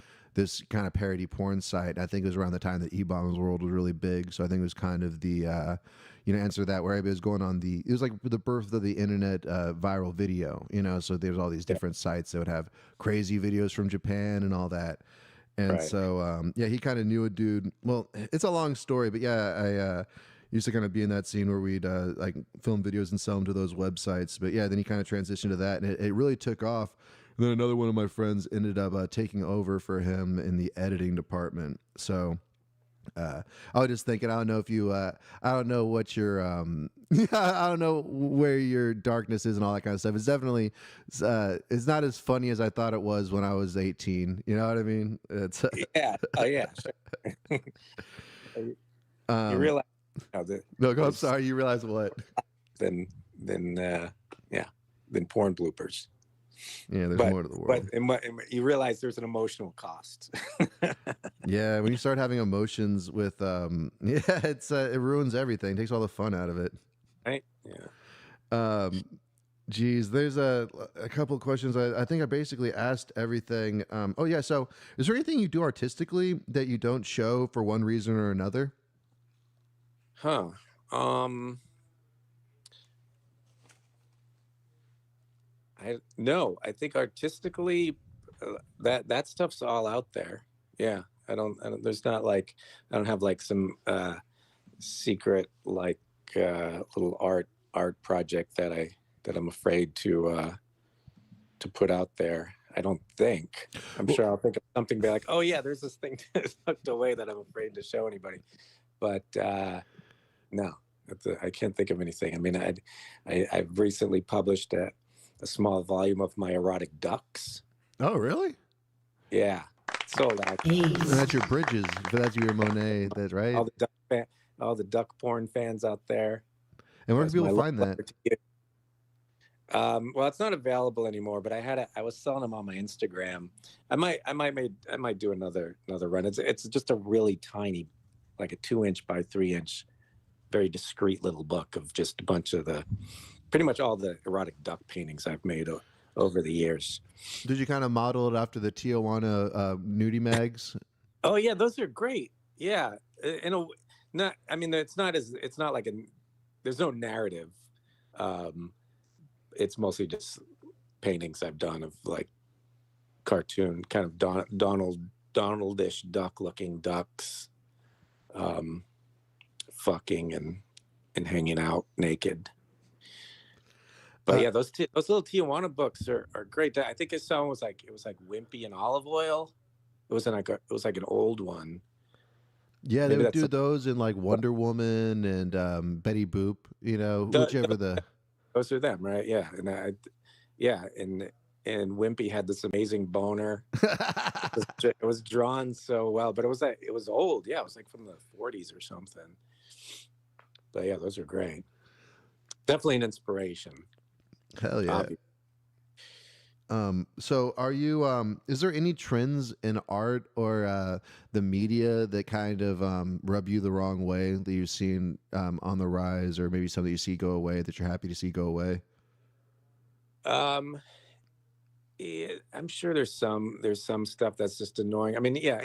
kind of parody porn site. I think it was around the time that E-Bombs World was really big. So I think it was kind of the answer to that where everybody was going on it was like the birth of the internet viral video. So there's all these different sites that would have crazy videos from Japan and all that. And Right. so, yeah, he kind of knew a dude. Well, it's a long story, but yeah, I used to kind of be in that scene where we'd like film videos and sell them to those websites. But yeah, then he kind of transitioned to that, and it really took off. And then another one of my friends ended up taking over for him in the editing department. So I was just thinking, I don't know if you, I don't know what your, I don't know where your darkness is and all that kind of stuff. It's definitely, it's not as funny as I thought it was when I was 18. You know what I mean? It's Yeah. Oh yeah. Sure. You realize that no, go. I'm sorry. You realize what? than porn bloopers. Yeah, there's But more to the world. but you realize there's an emotional cost. Yeah, when you start having emotions with, yeah, it ruins everything. Takes all the fun out of it. Right? Yeah. Geez, there's a couple of questions. I think I basically asked everything. Oh yeah, so is there anything you do artistically that you don't show for one reason or another? Huh. No, I think artistically that stuff's all out there. Yeah. I don't there's not like I don't have like some secret like little art project that I'm afraid to put out there. I don't think. I'm sure I'll think of something, be like, oh yeah, there's this thing tucked away that I'm afraid to show anybody. But no, I can't think of anything. I mean, I've recently published a small volume of my erotic ducks. Oh, really? Yeah, sold out. And that's your Bridges. That's your Monet. That's right. All the duck porn fans out there. And where can people find that? Well, it's not available anymore, but I was selling them on my Instagram. I might do another run. It's just a really tiny, like a 2-inch by 3-inch, very discreet little book of just a bunch of pretty much all the erotic duck paintings I've made over the years. Did you kind of model it after the Tijuana nudie mags? Oh yeah, those are great. Yeah, I mean, it's not like there's no narrative. It's mostly just paintings I've done of like cartoon kind of Donaldish duck-looking ducks, fucking and hanging out naked. But yeah, those little Tijuana books are great. I think his song was like Wimpy and Olive Oil. It was like an old one. Yeah, they would do those in like Wonder Woman and Betty Boop. Whichever the. Those are them, right? Yeah, and Wimpy had this amazing boner. It was drawn so well, but it was old. Yeah, it was like from the 40s or something. But yeah, those are great. Definitely an inspiration. Hell yeah. So are you, is there any trends in art or the media that kind of rub you the wrong way that you've seen on the rise, or maybe some that you see go away that you're happy to see go away? Yeah, I'm sure there's some stuff that's just annoying. I mean, yeah,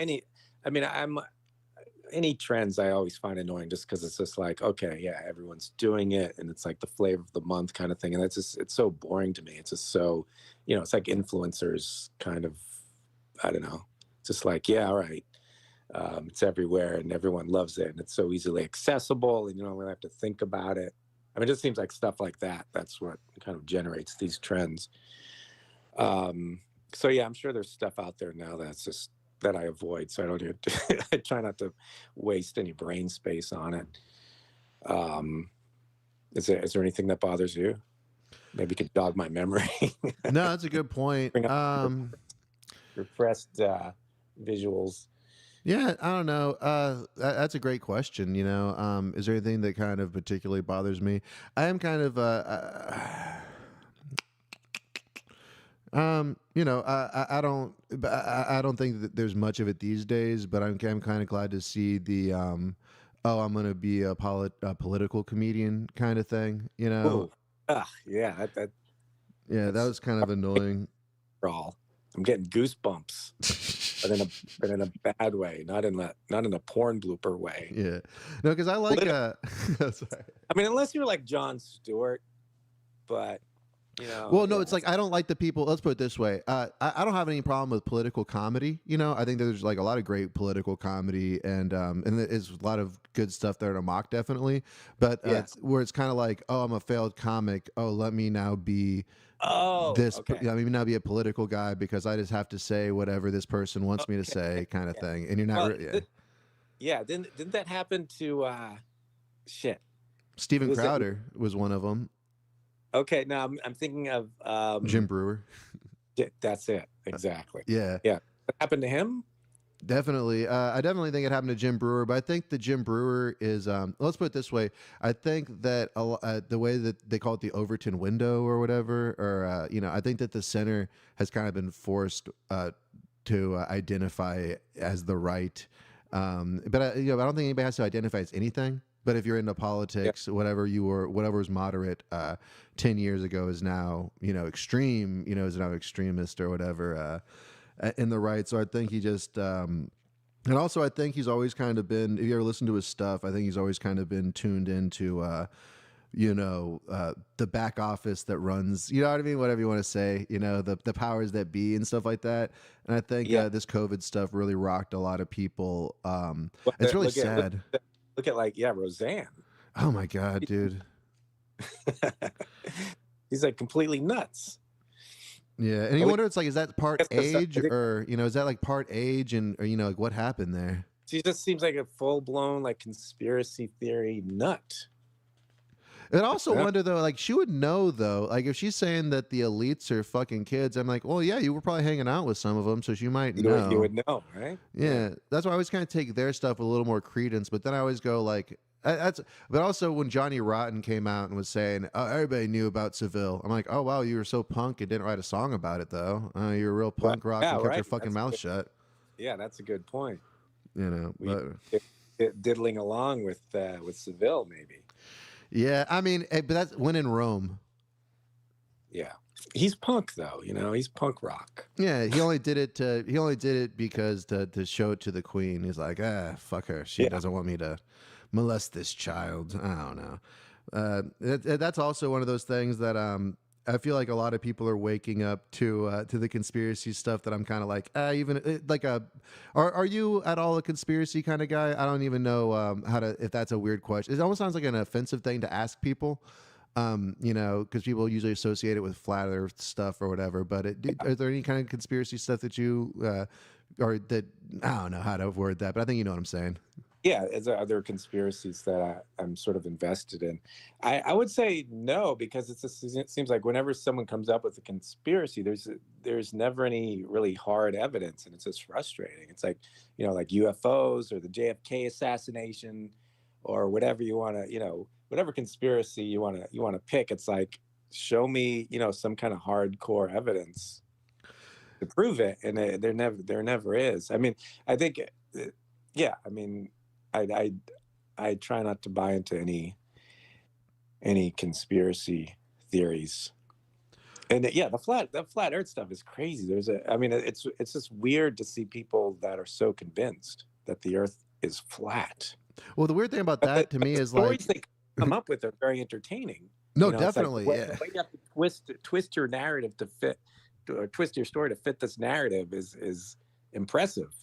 any trends I always find annoying just because it's just like, okay, yeah, everyone's doing it and it's like the flavor of the month kind of thing. And it's so boring to me. It's just so, it's like influencers kind of, I don't know, just like, yeah, all right. It's everywhere and everyone loves it and it's so easily accessible and you don't really have to think about it. I mean, it just seems like stuff like that. That's what kind of generates these trends. So yeah, I'm sure there's stuff out there now that's just, that I avoid, so I don't even. I try not to waste any brain space on it. Is there anything that bothers you? maybe could jog my memory. No, that's a good point. Bring up repressed visuals. Yeah, I don't know. That's a great question. Is there anything that kind of particularly bothers me? I am kind of, I don't think that there's much of it these days. But I'm kind of glad to see the, I'm going to be a political comedian kind of thing. Ooh. Yeah, Yeah, that was kind of annoying. I'm getting goosebumps, but in a bad way, not in a porn blooper way. Yeah, no, because I like. Sorry. I mean, unless you're like Jon Stewart, but Well, no, it's like I don't like the people. Let's put it this way: I don't have any problem with political comedy. I think there's like a lot of great political comedy, and there's a lot of good stuff there to mock, definitely. But where it's kind of like, oh, I'm a failed comic. Oh, let me now be. Okay. I mean, now be a political guy because I just have to say whatever this person wants me to say, kind of thing. And you're not. Didn't that happen to Steven Crowder was one of them. Okay, now I'm thinking of Jim Brewer. That's it, exactly. Yeah. What happened to him? Definitely. I definitely think it happened to Jim Brewer, but I think that Jim Brewer is, let's put it this way. I think that the way that they call it the Overton window or whatever, or, I think that the center has kind of been forced to identify as the right. But I don't think anybody has to identify as anything. But if you're into politics, whatever was moderate 10 years ago is now, extreme, is now extremist or whatever. In the right. So I think he just, and also I think he's always kind of been, if you ever listen to his stuff, I think he's always kind of been tuned into, the back office that runs, you know what I mean? Whatever you want to say, the powers that be and stuff like that. And I think this COVID stuff really rocked a lot of people. It's really sad. Look at Roseanne. Oh my God, dude. He's like completely nuts. Yeah, and you wonder, it's like, is that part age, or is that like part age, and or like what happened there? She just seems like a full blown like conspiracy theory nut. And also wonder though, like she would know though, like if she's saying that the elites are fucking kids, I'm like, well, yeah, you were probably hanging out with some of them, so she might know. You would know, right? Yeah, that's why I always kind of take their stuff with a little more credence, but then I always go like. But also when Johnny Rotten came out and was saying, oh, everybody knew about Seville. I'm like, oh, wow, you were so punk and didn't write a song about it, though. You're a real punk rock and kept your fucking mouth shut. Yeah, that's a good point. Diddling along with Seville, maybe. Yeah, I mean, but that's when in Rome. Yeah. He's punk, though, he's punk rock. Yeah, he only did it because to show it to the queen. He's like, fuck her. She doesn't want me to molest this child. I don't know. That's also one of those things that I feel like a lot of people are waking up to the conspiracy stuff that I'm kind of like, are you at all a conspiracy kind of guy? I don't even know if that's a weird question. It almost sounds like an offensive thing to ask people, because people usually associate it with flat earth stuff or whatever. But is there any kind of conspiracy stuff that you, or that, I don't know how to word that, but I think you know what I'm saying. Yeah, are there conspiracies that I'm sort of invested in? I would say no, because it seems like whenever someone comes up with a conspiracy, there's never any really hard evidence, and it's just frustrating. It's like, like UFOs or the JFK assassination or whatever you want to, whatever conspiracy you want to pick. It's like, show me, some kind of hardcore evidence to prove it, and there never is. I mean, I think, I try not to buy into any conspiracy theories. And the flat Earth stuff is crazy. It's just weird to see people that are so convinced that the Earth is flat. Well, the weird thing about that to me is the like stories they come up with are very entertaining. No, definitely. Like, the way you have to twist your narrative to fit, or twist your story to fit this narrative is impressive.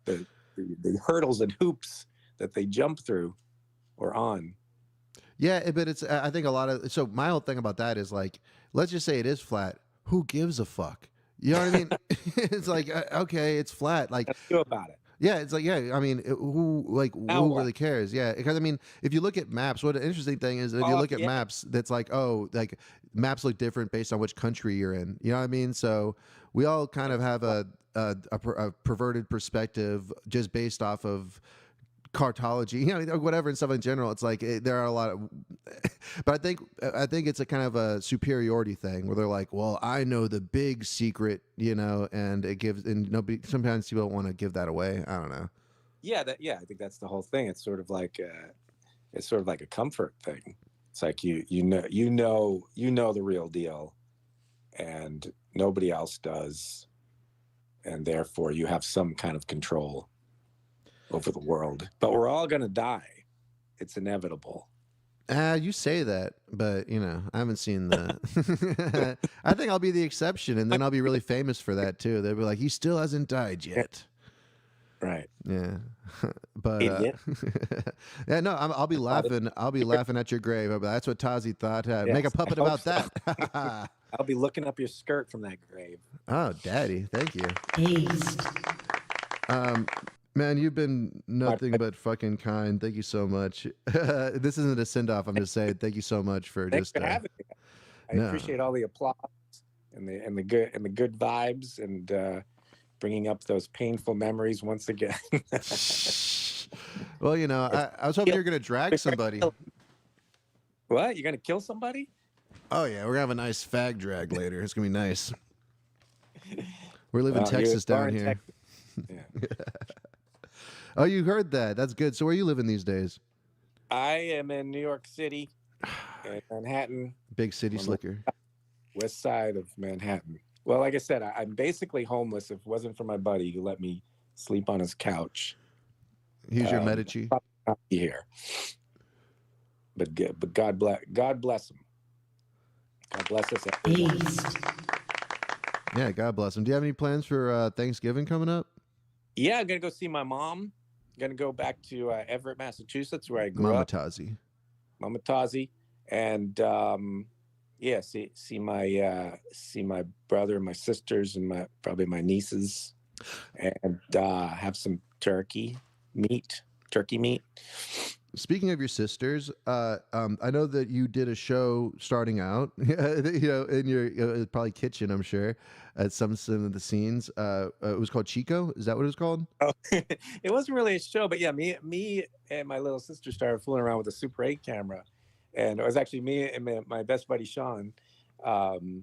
The hurdles and hoops that they jump through or on. Yeah, but it's, I think so my whole thing about that is like, let's just say it is flat. Who gives a fuck? You know what I mean? It's like, okay, it's flat. Like, what do about it? Yeah, it's like, yeah, I mean, Now who what? really cares? Yeah, because I mean, if you look at maps, what an interesting thing is, if you Oh, look at yeah. maps, that's like, oh, like maps look different based on which country you're in. You know what I mean? So we all kind of have a perverted perspective just based off of cartology, you know, or whatever, and stuff in general. It's like there are a lot of, but I think it's a kind of a superiority thing where they're like, well, I know the big secret, you know, and it gives, and nobody, sometimes people don't want to give that away. I don't know. Yeah, I think that's the whole thing. It's sort of like a comfort thing. It's like you know the real deal, and nobody else does, and therefore you have some kind of control over the world. But we're all gonna die. It's inevitable. You say that, but you know, I haven't seen the. I think I'll be the exception, and then I'll be really famous for that too. They'll be like, he still hasn't died yet. Right. Yeah, but Idiot. yeah, no, I'll be laughing. I'll be laughing at your grave. But that's what Tozzi thought. Make a Yes, I puppet hope about so. that. I'll be looking up your skirt from that grave. Oh, daddy, thank you. Aced. Man, you've been nothing but fucking kind. Thank you so much. This isn't a send off. I'm just saying thank you so much for Thanks just for having me. I no. appreciate all the applause and the good vibes and bringing up those painful memories once again. Well, you know, I was hoping you were gonna drag somebody. What? You're gonna kill somebody? Oh yeah, we're gonna have a nice fag drag later. It's gonna be nice. We're living Well, Texas you are down in here. Texas. Yeah. Oh, you heard that? That's good. So where are you living these days? I am in New York City, in Manhattan, Big city on the slicker. west side of Manhattan. Well, like I said, I'm basically homeless. If it wasn't for my buddy who let me sleep on his couch, He's your Medici. probably not be here. But God bless him. God bless us, everyone. Aced. Yeah, God bless him. Do you have any plans for Thanksgiving coming up? Yeah, I'm gonna go see my mom. Gonna go back to Everett, Massachusetts, where I grew Mama up. Tozzi. Mama Tozzi, and yeah, see my brother and my sisters and probably my nieces, and have some turkey meat. Speaking of your sisters, I know that you did a show starting out, you know, in your probably kitchen, I'm sure, at some of the scenes. It was called Chico. Is that what it was called? Oh, it wasn't really a show, but yeah, me and my little sister started fooling around with a Super 8 camera, and it was actually me and my best buddy Sean. We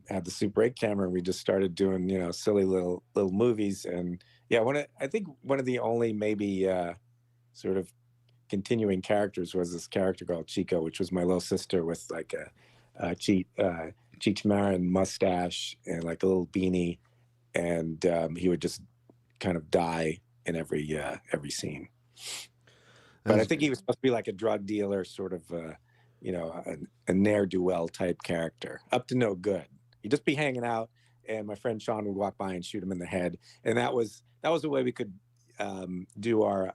had the Super 8 camera, and we just started doing, you know, silly little movies. And yeah, I think one of the only maybe sort of continuing characters was this character called Chico, which was my little sister with like a Cheech Marin mustache and like a little beanie, and he would just kind of die in every scene. But I think he was supposed to be like a drug dealer, sort of, you know, a ne'er-do-well type character, up to no good. He'd just be hanging out, and my friend Sean would walk by and shoot him in the head, and that was the way we could do our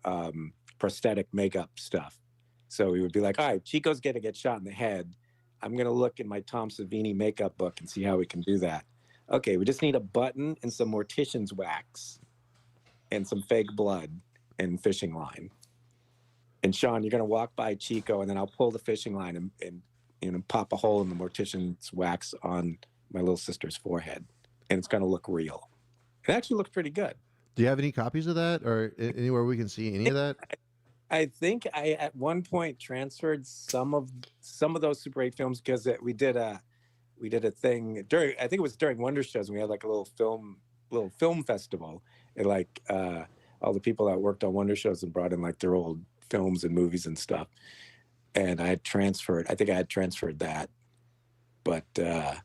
prosthetic makeup stuff. So we would be like, all right, Chico's gonna get shot in the head. I'm gonna look in my Tom Savini makeup book and see how we can do that. Okay, we just need a button and some mortician's wax and some fake blood and fishing line. And Sean, you're gonna walk by Chico, and then I'll pull the fishing line and you know, pop a hole in the mortician's wax on my little sister's forehead, and it's gonna look real. It actually looks pretty good. Do you have any copies of that, or anywhere we can see any of that? I think I at one point transferred some of those Super 8 films, because we did a thing during, I think it was during Wondershowzen. We had like a little film festival, and like all the people that worked on Wondershowzen brought in like their old films and movies and stuff. And I think I had transferred that, but yeah,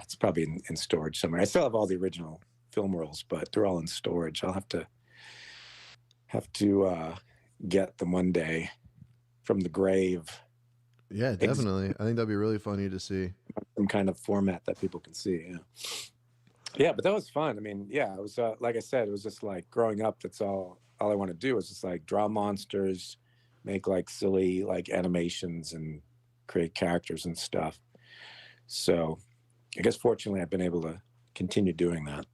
it's probably in storage somewhere. I still have all the original film rolls, but they're all in storage. I'll have to get them one day from the grave. Yeah, definitely. I think that'd be really funny to see. Some kind of format that people can see. Yeah, but that was fun. I mean, yeah, it was like I said, it was just like growing up. That's all I want to do is just like draw monsters, make like silly like animations, and create characters and stuff. So I guess fortunately I've been able to continue doing that.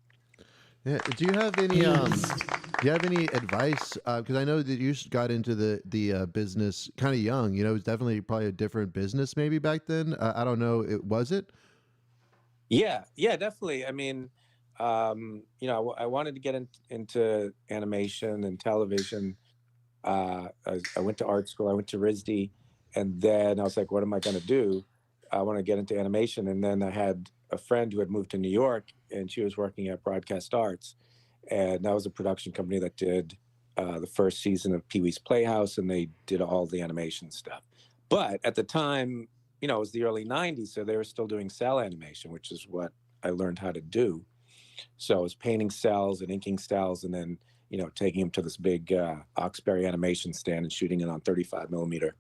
Yeah. Do you have any Beast. do you have any advice? Because I know that you got into the business kind of young. You know, it was definitely probably a different business maybe back then. I don't know. Was it? Yeah, definitely. I mean, I wanted to get into animation and television. I went to art school. I went to RISD, and then I was like, "What am I going to do? I want to get into animation." And then I had a friend who had moved to New York, and she was working at Broadcast Arts, and that was a production company that did the first season of Pee Wee's Playhouse, and they did all the animation stuff. But at the time, it was the early '90s, so they were still doing cell animation, which is what I learned how to do. So I was painting cells and inking cells, and then taking them to this big Oxbury animation stand and shooting it on 35 millimeter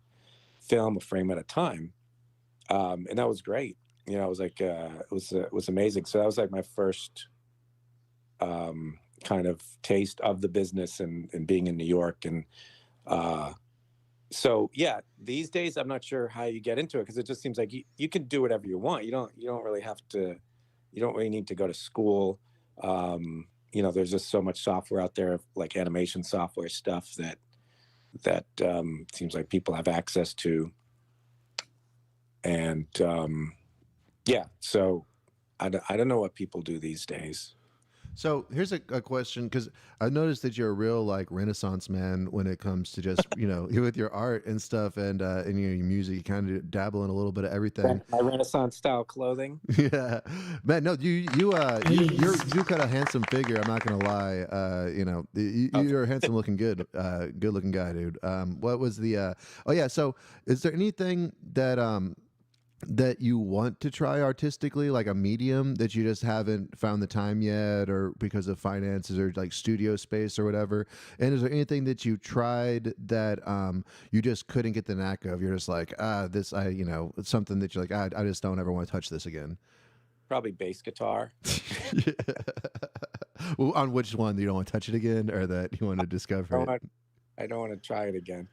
film, a frame at a time, and that was great. It was like it was amazing. So that was like my first kind of taste of the business and being in New York. And so yeah, these days I'm not sure how you get into it, because it just seems like you can do whatever you want. You don't really have to. You don't really need to go to school. There's just so much software out there, like animation software stuff that seems like people have access to. And yeah, so I don't know what people do these days. So here's a question, because I noticed that you're a real like Renaissance man when it comes to just with your art and stuff, and your music. You kind of dabble in a little bit of everything. My Renaissance style clothing. Yeah, man. No, you cut a handsome figure. I'm not gonna lie. You're a handsome looking, good looking guy, dude. What was the? Oh yeah. So is there anything that you want to try artistically, like a medium that you just haven't found the time yet, or because of finances or like studio space or whatever? And is there anything that you tried that you just couldn't get the knack of? You're just like, it's something that you're like, I just don't ever want to touch this again. Probably bass guitar. Yeah. Well, on which one? You don't want to touch it again, or that you want to discover it? I don't want to try it again.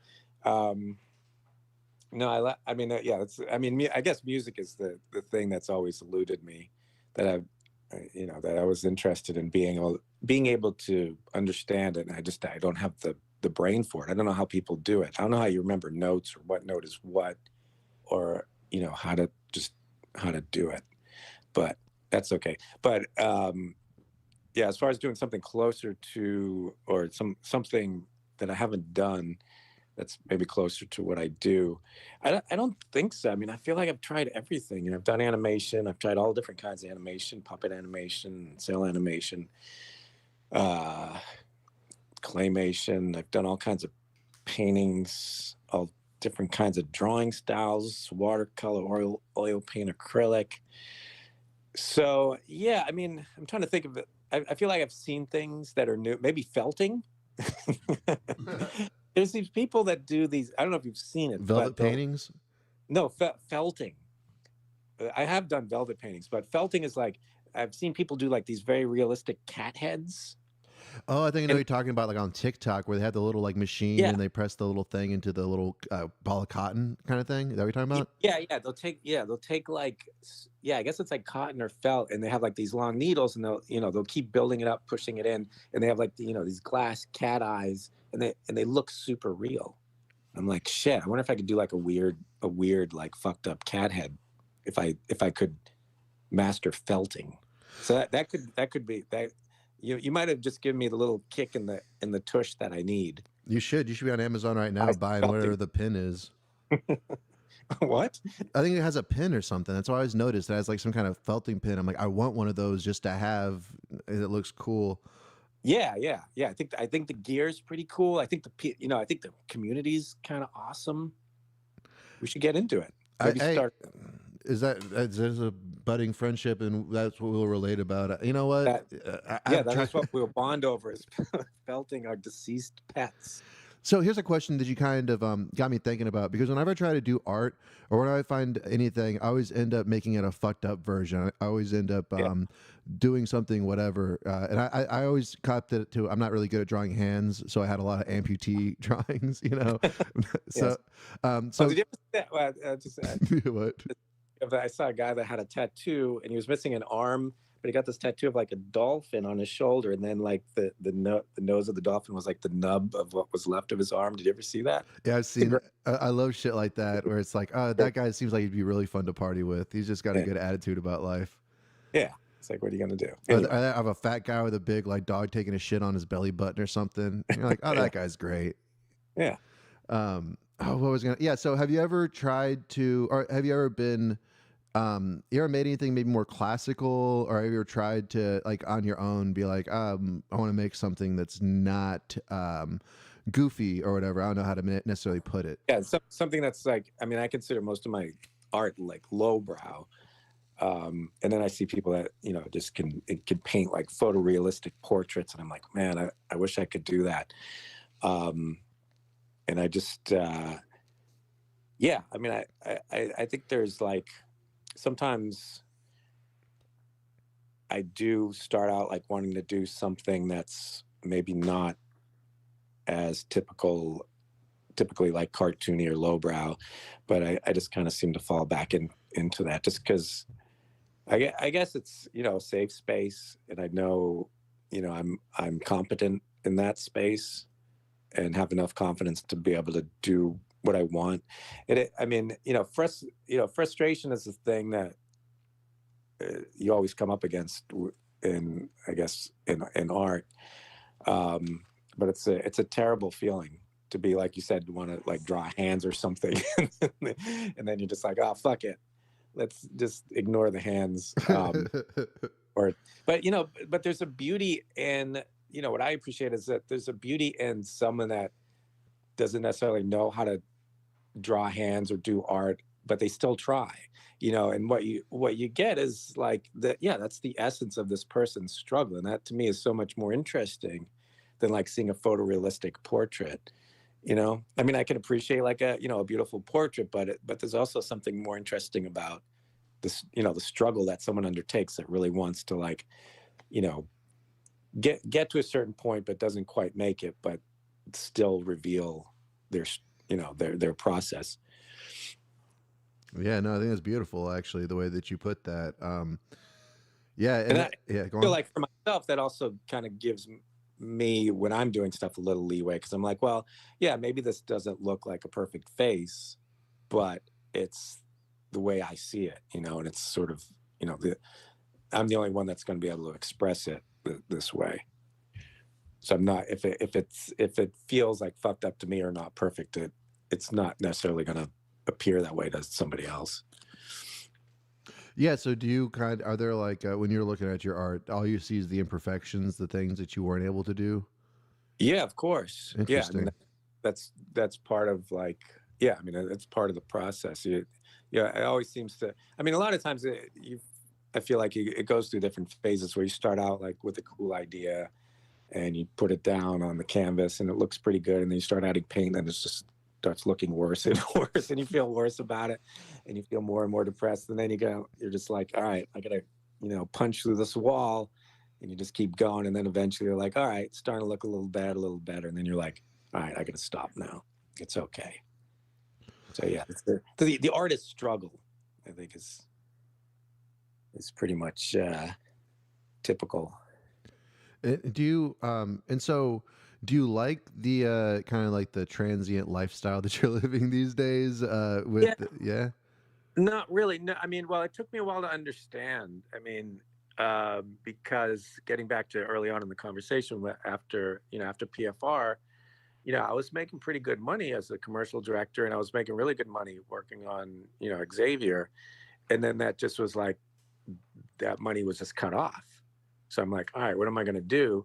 No, I guess music is the thing that's always eluded me, that that I was interested in being able to understand it. And I don't have the brain for it. I don't know how people do it. I don't know how you remember notes, or what note is what, or how to do it. But that's okay. But yeah, as far as doing something closer to, or something that I haven't done, that's maybe closer to what I do, I don't think so. I mean, I feel like I've tried everything. I've done animation. I've tried all different kinds of animation: puppet animation, cell animation, claymation. I've done all kinds of paintings, all different kinds of drawing styles: watercolor, oil paint, acrylic. So yeah, I mean, I'm trying to think of it. I feel like I've seen things that are new. Maybe felting. There's these people that do these. I don't know if you've seen it. Velvet paintings? No, felting. I have done velvet paintings, but felting is like, I've seen people do like these very realistic cat heads. Oh, I think I know what you're talking about, like on TikTok, where they have the little like machine, Yeah. and they press the little thing into the little ball of cotton kind of thing. Is that what you're talking about? Yeah. They'll take like, I guess it's like cotton or felt, and they have like these long needles, and they'll keep building it up, pushing it in, and they have like these glass cat eyes, and they look super real. I'm like, shit, I wonder if I could do like a weird like fucked up cat head, if I could master felting. So that could be that. You might have just given me the little kick in the tush that I need. You should be on Amazon right now buying whatever the pin is. What? I think it has a pin or something. That's what I always noticed. It has like some kind of felting pin. I'm like, I want one of those just to have. It looks cool. Yeah. I think the gear is pretty cool. I think I think the community's kind of awesome. We should get into it. Maybe start. Is there's a budding friendship, and that's what we'll relate about. You know what? That's what we'll bond over, is felting our deceased pets. So here's a question that you kind of got me thinking about, because whenever I try to do art, or when I find anything, I always end up making it a fucked up version. I always end up doing something, whatever. And I always copped it to, I'm not really good at drawing hands, so I had a lot of amputee drawings, So, so did you ever see that? What? I saw a guy that had a tattoo, and he was missing an arm, but he got this tattoo of like a dolphin on his shoulder, and then like the nose of the dolphin was like the nub of what was left of his arm. Did you ever see that? Yeah, I've It's a seen. great- I love shit like that where it's like, oh, that guy seems like he'd be really fun to party with. He's just got a Yeah. good attitude about life. Yeah, it's like, what are you gonna do? Or Anyway, I have a fat guy with a big like dog taking a shit on his belly button or something. And you're like, oh, that guy's great. yeah. Oh, what was gonna? Yeah. So, have you ever tried to, or have you ever been? You ever made anything maybe more classical, or have you ever tried to like on your own be like, I want to make something that's not goofy or whatever. I don't know how to necessarily put it. Yeah, something that's like, I mean, I consider most of my art like lowbrow. And then I see people that, you know, just can paint like photorealistic portraits. And I'm like, man, I wish I could do that. And I just, yeah, I mean, I think there's like, sometimes I do start out like wanting to do something that's maybe not as typically like cartoony or lowbrow, but I just kind of seem to fall back into that just because I guess it's, you know, a safe space, and I know, you know, I'm competent in that space and have enough confidence to be able to do what I want. I mean, you know, frustration is the thing that you always come up against in, I guess, in art. But it's a terrible feeling to be, like you said, want to like draw hands or something, and then you're just like, oh, fuck it, let's just ignore the hands. But you know, but there's a beauty in, you know, what I appreciate is that there's a beauty in someone that doesn't necessarily know how to draw hands or do art, but they still try, you know. And what you get is like that's the essence of this person's struggle, and that to me is so much more interesting than like seeing a photorealistic portrait, you know. I mean, I can appreciate like a, you know, a beautiful portrait, but there's also something more interesting about this, you know, the struggle that someone undertakes that really wants to, like, you know, get to a certain point but doesn't quite make it, but still reveal their, you know, their process. Yeah, no, I think that's beautiful, actually, the way that you put that. Yeah, And I yeah, go feel on. like for myself, that also kind of gives me, when I'm doing stuff, a little leeway, because I'm like, well, yeah, maybe this doesn't look like a perfect face, but it's the way I see it, you know, and it's sort of, you know, I'm the only one that's going to be able to express it this way. So I'm not, if it feels like fucked up to me or not perfect, it's not necessarily going to appear that way to somebody else. Yeah, so do you are there like when you're looking at your art, all you see is the imperfections, the things that you weren't able to do? Yeah, of course. Yeah, I Interesting. mean, that's part of like, yeah, I mean, it's part of the process. Yeah, it always seems to, I mean, a lot of times I feel like it goes through different phases where you start out like with a cool idea and you put it down on the canvas and it looks pretty good, and then you start adding paint and it just starts looking worse and worse, and you feel worse about it, and you feel more and more depressed, and then you're just like, all right, I gotta, you know, punch through this wall, and you just keep going, and then eventually you're like, all right, it's starting to look a little better, and then you're like, all right, I gotta stop now, it's okay. So yeah, it's the artist struggle, I think, is pretty much typical. Do you and so do you like the kind of like the transient lifestyle that you're living these days? Yeah. Yeah. Not really. No, I mean, well, it took me a while to understand. I mean, because getting back to early on in the conversation, after PFR, you know, I was making pretty good money as a commercial director, and I was making really good money working on, you know, Xavier, and then that just was like, that money was just cut off. So I'm like, all right, what am I going to do?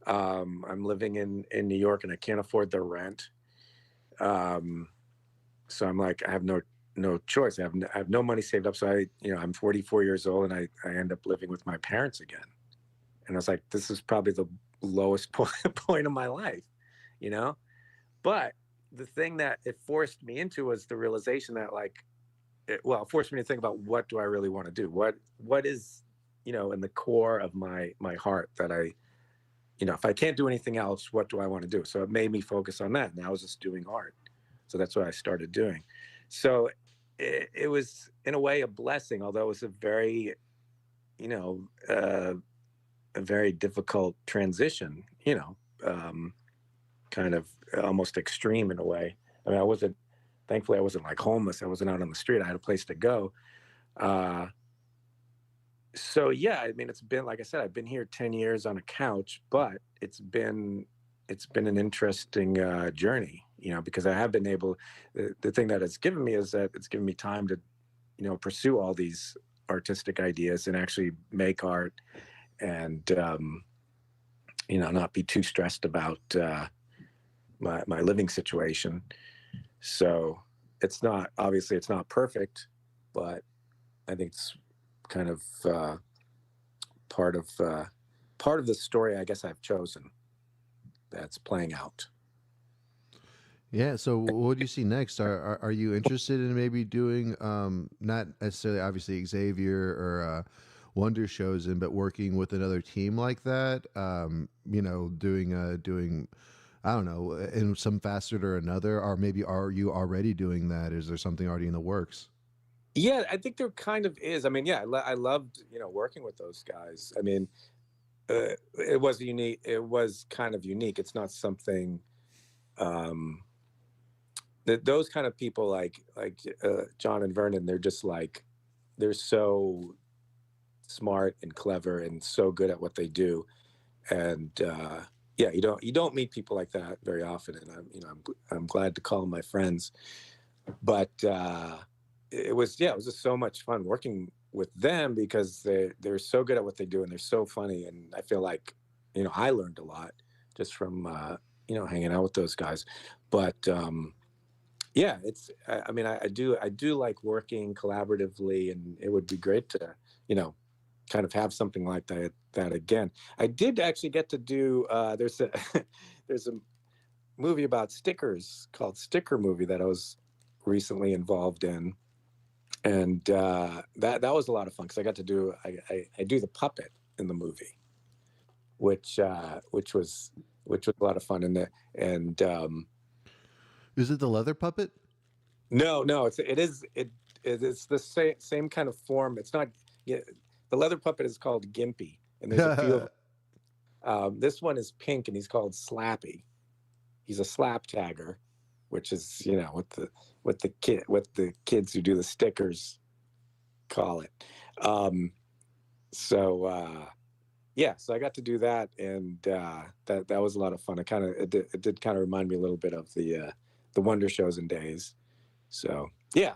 I'm living in New York and I can't afford the rent. So I'm like, I have no choice. I have no money saved up. So I'm 44 years old and I end up living with my parents again. And I was like, this is probably the lowest point of my life, you know? But the thing that it forced me into was the realization that it forced me to think about, what do I really want to do? What is, you know, in the core of my heart that you know, if I can't do anything else, what do I want to do? So it made me focus on that. And I was just doing art. So that's what I started doing. So it was in a way a blessing, although it was a very, you know, a very difficult transition, you know, kind of almost extreme in a way. I mean, thankfully, I wasn't like homeless. I wasn't out on the street. I had a place to go. So yeah, I mean, it's been, like I said, I've been here 10 years on a couch, but it's been an interesting journey, you know, because I have been able, the thing that it's given me is that it's given me time to, you know, pursue all these artistic ideas and actually make art and, you know, not be too stressed about my living situation. So obviously it's not perfect, but I think it's kind of part of the story I guess I've chosen that's playing out. Yeah. So what do you see next? Are you interested in maybe doing not necessarily obviously Xavier or Wondershowzen, but working with another team like that? You know, doing I don't know, in some facet or another, or maybe are you already doing that? Is there something already in the works? Yeah, I think there kind of is. I mean, yeah, I loved, you know, working with those guys. I mean, it was unique. It was kind of unique. It's not something um, that those kind of people like John and Vernon. They're just like they're so smart and clever and so good at what they do. And yeah, you don't meet people like that very often. And I'm glad to call them my friends. But it was just so much fun working with them because they're so good at what they do and they're so funny. And I feel like, you know, I learned a lot just from you know, hanging out with those guys. But yeah, I mean, I do like working collaboratively, and it would be great to, you know, kind of have something like that again. I did actually get to do there's a there's a movie about stickers called Sticker Movie that I was recently involved in, and that was a lot of fun because I got to do I do the puppet in the movie, which which was a lot of fun. And Is it the leather puppet? no, it's the same kind of form. It's not, yeah, the leather puppet is called Gimpy, and there's a few of them. This one is pink, and he's called Slappy. He's a slap tagger, which is, you know, what the kids who do the stickers call it. So yeah, so I got to do that, and that was a lot of fun. It did kind of remind me a little bit of the Wondershowzen days. So yeah,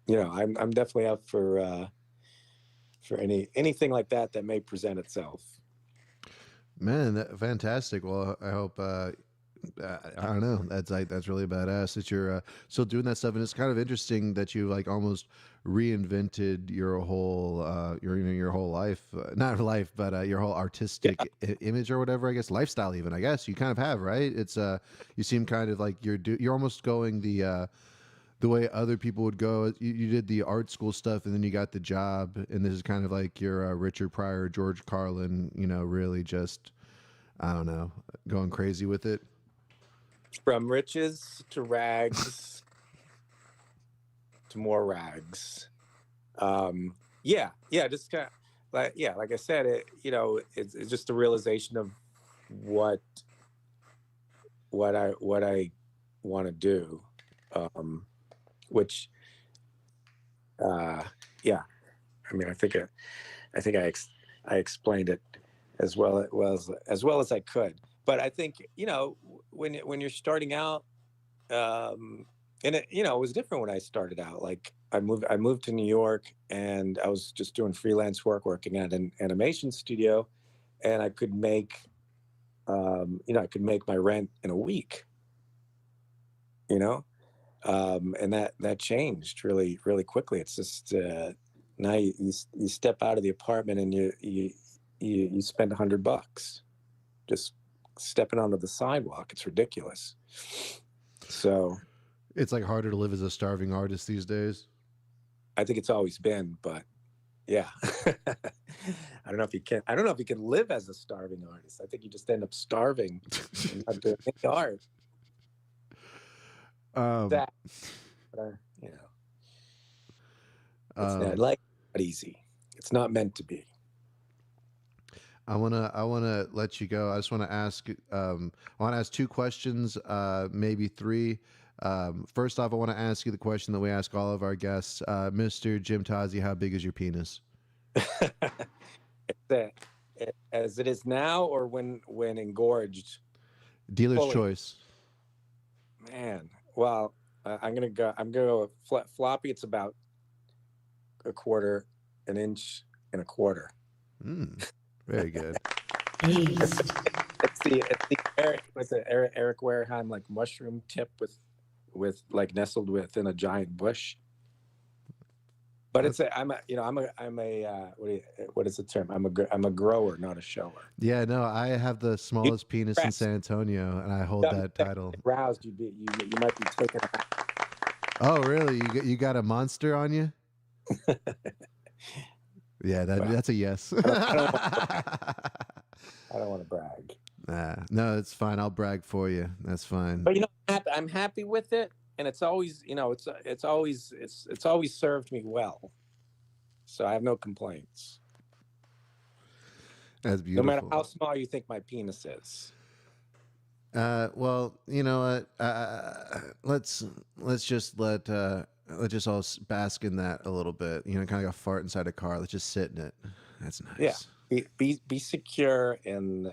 you know, I'm definitely up for anything like that may present itself. Man, fantastic. Well, I hope. I don't know. That's really badass that you're still doing that stuff, and it's kind of interesting that you like almost reinvented your whole your whole life, not life, but your whole artistic image or whatever. I guess lifestyle, even. I guess you kind of have, right? It's you seem kind of like you're almost going the way other people would go. You did the art school stuff, and then you got the job, and this is kind of like your Richard Pryor, George Carlin. You know, really just I don't know, going crazy with it. From riches to rags to more rags. Yeah, just kind of like I said, it's just a realization of what I want to do, which yeah, I mean, I think I explained it as well as I could. But I think, you know, when you're starting out, and it, you know, it was different when I started out. Like I moved to New York, and I was just doing freelance work, working at an animation studio, and I could make, you know, I could make my rent in a week. You know, and that changed really quickly. It's just now you step out of the apartment and you spend $100 just stepping onto the sidewalk. It's ridiculous. So It's like harder to live as a starving artist these days. I think it's always been, but yeah. I don't know if you can. I don't know if you can live as a starving artist. I think you just end up starving and not doing any art. That, you know, it's not like not easy. It's not meant to be. I wanna let you go. I just want to ask. I want to ask two questions, maybe three. First off, I want to ask you the question that we ask all of our guests, Mr. Jim Tozzi. How big is your penis? That as it is now, or when engorged. Dealer's Fully. choice. Man, well, I'm gonna go floppy. It's about a quarter, an inch and a quarter. Very good. Aced. It's the Eric Wareheim like mushroom tip with like nestled within a giant bush. But what is the term? I'm a grower, not a shower. Yeah, no, I have the smallest penis in San Antonio, and I hold that title. Roused, you might be taking. Oh, really? You got a monster on you? Yeah, that's a yes. I don't want to brag. No, it's fine. I'll brag for you. That's fine. But I'm happy with it, and it's always it's always served me well. So I have no complaints. That's beautiful. No matter how small you think my penis is. Well, you know what? Let's just let's just all bask in that a little bit. You know, kind of like a fart inside a car. Let's just sit in it. That's nice. Yeah. Be secure in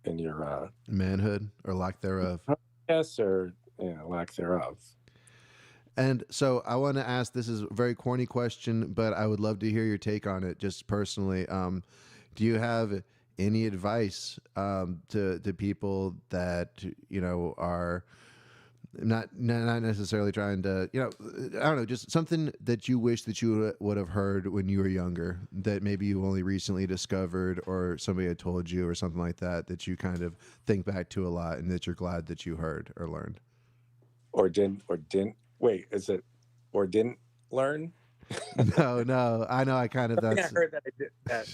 your manhood or lack thereof. Yes, or lack thereof. And so I want to ask, this is a very corny question, but I would love to hear your take on it just personally. Do you have any advice to people that, you know, are not necessarily trying to, you know, I don't know, just something that you wish that you would have heard when you were younger, that maybe you only recently discovered, or somebody had told you or something like that, that you kind of think back to a lot and that you're glad that you heard or learned? Or didn't wait, is it or didn't learn? No, I know. I kind of, I that's, heard that I did, that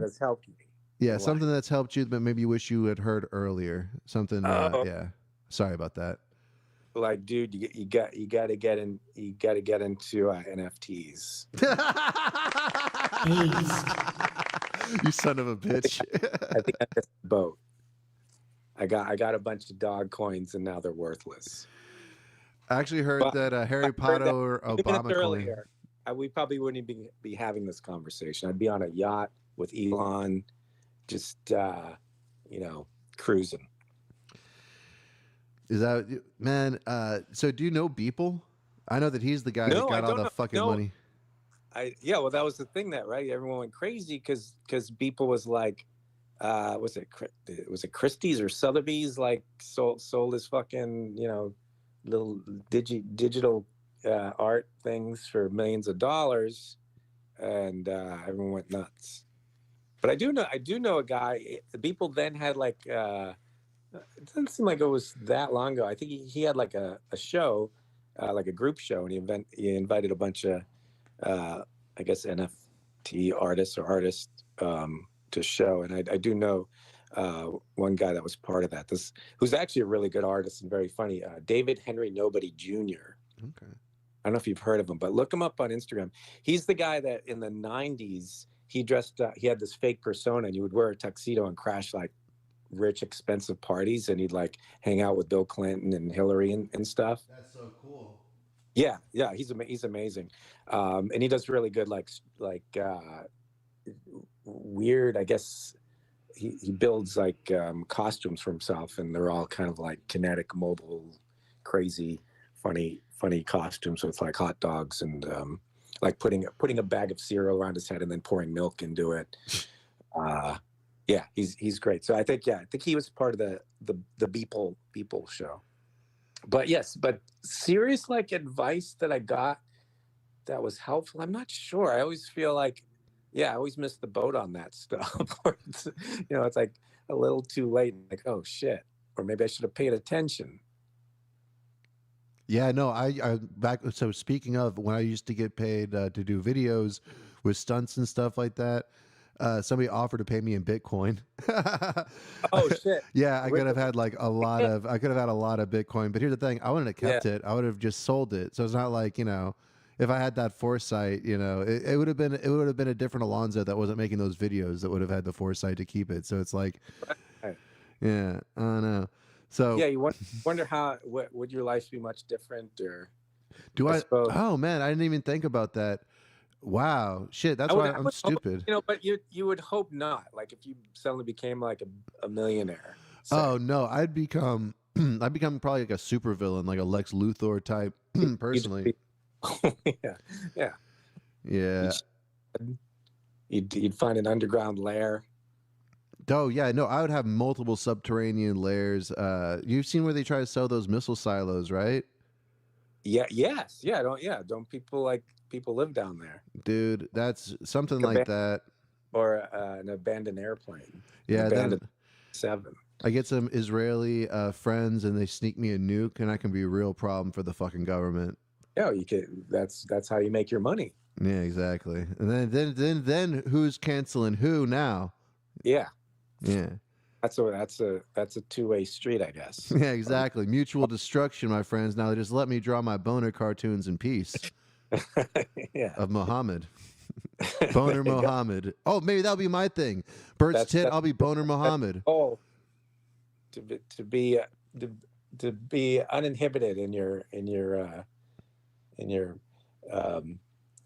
has helped me. yeah, something that's helped you, but maybe you wish you had heard earlier. Something, yeah. Sorry about that. Like, dude, you got to get into NFTs. You son of a bitch. I think I missed the boat. I got a bunch of dog coins, and now they're worthless. I actually heard that Harry Potter or Obama earlier, we probably wouldn't be having this conversation. I'd be on a yacht with Elon, just cruising. Is that, man? So do you know Beeple? I know that he's the guy that got all the fucking money. Well, that was the thing, that right? Everyone went crazy because Beeple was like, was it Christie's or Sotheby's, like sold his fucking little digital art things for millions of dollars, and everyone went nuts. But I do know a guy. Beeple then had like. It doesn't seem like it was that long ago. I think he had like a show, like a group show, and he invited a bunch of, I guess, NFT artists to show. And I do know one guy that was part of that. Who's actually a really good artist and very funny, David Henry Nobody Jr. Okay. I don't know if you've heard of him, but look him up on Instagram. He's the guy that in the 90s, he dressed, he had this fake persona, and he would wear a tuxedo and crash like rich, expensive parties, and he'd like hang out with Bill Clinton and Hillary and stuff. That's so cool. Yeah, he's amazing, and he does really good like weird. I guess he builds like costumes for himself, and they're all kind of like kinetic, mobile, crazy, funny costumes with like hot dogs and like putting a bag of cereal around his head and then pouring milk into it. Yeah, he's great. So I think he was part of the Beeple show. But yes, serious like advice that I got that was helpful, I'm not sure. I always feel like, I always miss the boat on that stuff. It's like a little too late. Like, oh shit, or maybe I should have paid attention. Yeah, no, I back. So speaking of, when I used to get paid to do videos with stunts and stuff like that. Somebody offered to pay me in Bitcoin. Oh shit! Yeah, I could have had like a lot of. I could have had a lot of Bitcoin, but here's the thing: I wouldn't have kept it. I would have just sold it. So it's not like if I had that foresight, it would have been a different Alonzo that wasn't making those videos that would have had the foresight to keep it. So it's like, Right. yeah, I don't know. So Yeah, you wonder how would your life be much different, or do I I? suppose Oh man, I didn't even think about that. Wow, shit. That's I why would, I I'm would hope, stupid. but you would hope not. Like if you suddenly became like a millionaire. Say. Oh no, I'd become I'd become probably like a supervillain, like a Lex Luthor type You'd personally. yeah, yeah. Yeah. You'd find an underground lair. Oh yeah, no, I would have multiple subterranean layers. You've seen where they try to sell those missile silos, right? Yeah. Yes. Yeah. Don't people live down there? Dude, that's something Like like that. or an abandoned airplane. An Yeah, then abandoned 7. I get some Israeli friends and they sneak me a nuke and I can be a real problem for the fucking government. Yeah, you could. That's how you make your money. Yeah, exactly. And then who's canceling who now? Yeah. Yeah. That's a two-way street, I guess. Yeah, exactly. Mutual destruction, my friends. Now just let me draw my boner cartoons in peace Yeah. of Muhammad. Boner Muhammad. Oh, maybe that'll be my thing. Bert's That's- tit, that's- I'll be Boner Muhammad. Oh, to be uninhibited in your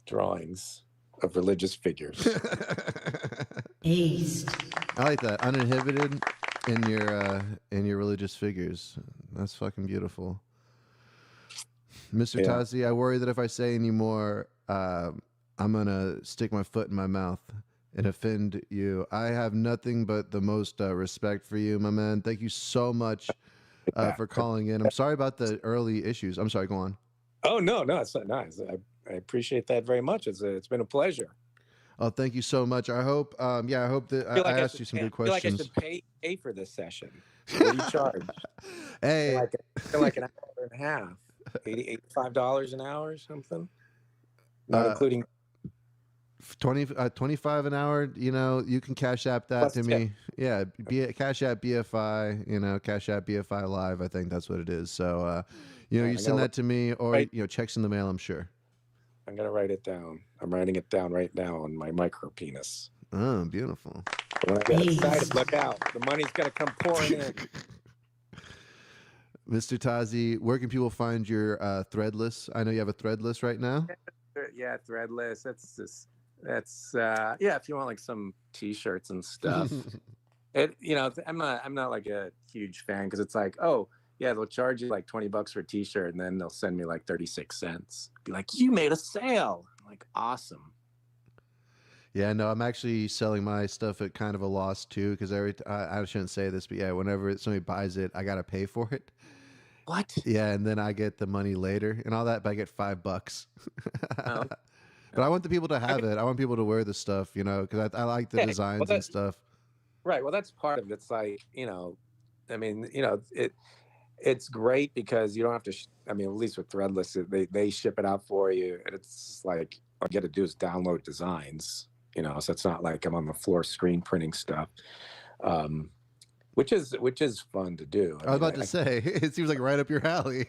drawings of religious figures. Aced. I like that. Uninhibited in your religious figures. That's fucking beautiful. Mr. Yeah. Tozzi, I worry that if I say any more, I'm gonna stick my foot in my mouth and offend you. I have nothing but the most respect for you, my man. Thank you so much for calling in. I'm sorry about the early issues. I'm sorry, go on. Oh no, it's not nice. I appreciate that very much. It's been a pleasure. Oh, thank you so much. I hope, I hope that feel like I asked should you some pay- good I feel like I questions. should pay for this session. What do you charge? Hey, I feel like an hour and a half. $85 an hour or something. Not including 25 an hour, you can cash app that Plus to tip. me. Yeah, cash app BFI, cash app BFI live. I think that's what it is. So, you I'm send gonna that to me or, write- checks in the mail, I'm sure. I'm gonna write it down. I'm writing it down right now on my micro penis. Oh, beautiful. When I get excited, look out. The money's gonna come pouring in. Mr. Tozzi, where can people find your Threadless? I know you have a Threadless right now. Yeah, threadless. That's yeah, if you want like some t-shirts and stuff. I'm not like a huge fan because it's like, oh yeah, they'll charge you like $20 for a t-shirt and then they'll send me like 36 cents. Be like, you made a sale. I'm like, awesome. Yeah, no, I'm actually selling my stuff at kind of a loss too because I shouldn't say this, but yeah, whenever somebody buys it, I gotta pay for it. What? Yeah, and then I get the money later and all that, but I get $5. Oh. But I want the people to have it. I want people to wear the stuff, because I like the Yeah, designs and stuff. Right. Well, that's part of it. It's like, it's great because you don't have to, at least with Threadless, they ship it out for you. And it's like, all you got to do is download designs, so it's not like I'm on the floor screen printing stuff, which is fun to do. I was about to say, it seems like right up your alley.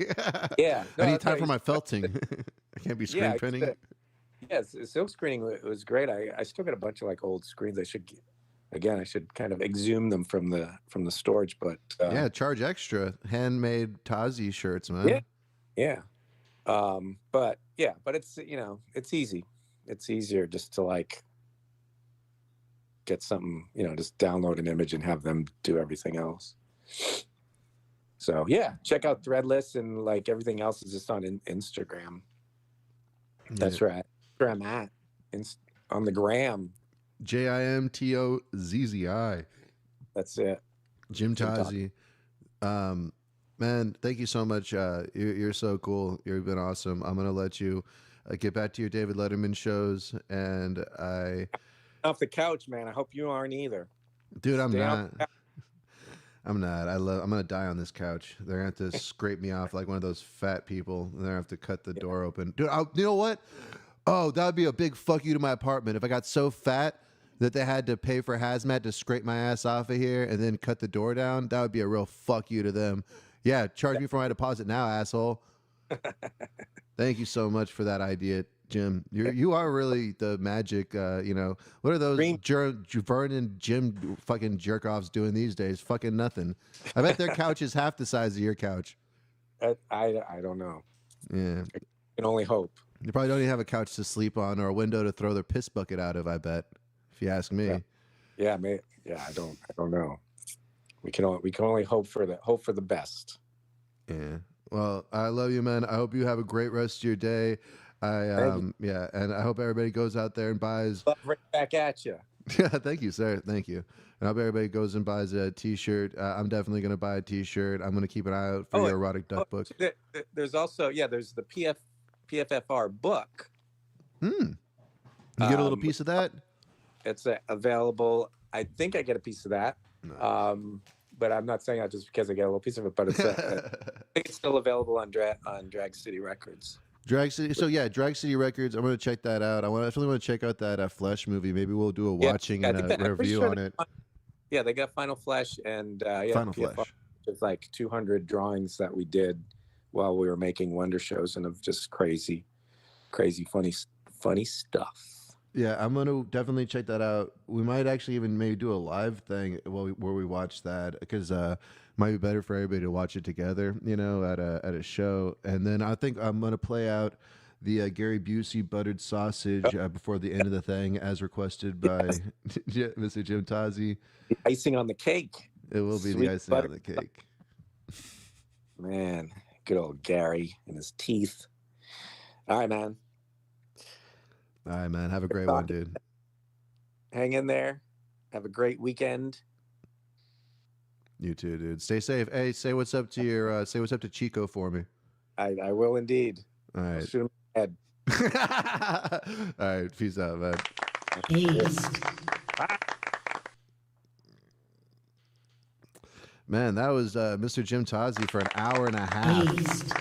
Yeah. I need that's time right. for my felting. I can't be screen printing. Yes, silk screening was great. I still got a bunch of like old screens. I should kind of exhume them from the storage, but Yeah, charge extra. Handmade Tozzi shirts, man. yeah. But it's it's easy. It's easier just to like get something, just download an image and have them do everything else. So yeah, check out Threadless, and like everything else is just on Instagram. That's right. Where I'm at on the gram. JimTozzi. That's it. Jim Tozzi. Man, thank you so much. You're so cool. You've been awesome. I'm gonna let you get back to your David Letterman shows, and Off the couch, man. I hope you aren't either. dude, I'm Stay not. off the couch. I'm not. I'm gonna die on this couch. They're gonna have to scrape me off like one of those fat people. And they're gonna have to cut the door open. Dude, you know what? Oh, that would be a big fuck you to my apartment if I got so fat that they had to pay for hazmat to scrape my ass off of here and then cut the door down. That would be a real fuck you to them. Yeah, charge me for my deposit now, asshole. Thank you so much for that idea, Jim. You are really the magic. What are those Green- Vernon Jim fucking jerk offs doing these days? Fucking nothing. I bet their couch is half the size of your couch. I don't know. Yeah. I can only hope. They probably don't even have a couch to sleep on or a window to throw their piss bucket out of, I bet. If you ask me. Yeah, I don't know. We can only hope for the best. Yeah. Well, I love you, man. I hope you have a great rest of your day. And I hope everybody goes out there and buys. Love right back at you. Yeah, thank you, sir. Thank you. And I hope everybody goes and buys a T-shirt. I'm definitely going to buy a T-shirt. I'm going to keep an eye out for your erotic duck book. There's also there's the PFFR book. You get a little piece of that? It's available. I think I get a piece of that. Nice. But I'm not saying that just because I get a little piece of it. But it's I think it's still available on Drag City Records. Drag City. So yeah, Drag City Records. I'm going to check that out. I definitely want to check out that Flesh movie. Maybe we'll do a watching and a review on it. Yeah, they got Final Flesh and Final PFFR. Flesh. It's like 200 drawings that we did while we were making Wondershowzen of just crazy, funny stuff. Yeah, I'm gonna definitely check that out. We might actually even maybe do a live thing where we watch that because might be better for everybody to watch it together, at a show. And then I think I'm gonna play out the Gary Busey buttered sausage before the end of the thing, as requested by Mr. Jim Tozzi. The icing on the cake. It will be Sweet the icing butter. on the cake. Man, good old Gary and his teeth. All right, man. All right, man. Have a great one, dude. Hang in there. Have a great weekend. You too, dude. Stay safe. Hey, say what's up to Chico for me. I will indeed. All I'll right. shoot him in the head. All right. Peace out, man. Haste. Man, that was Mr. Jim Tozzi for an hour and a half. Haste.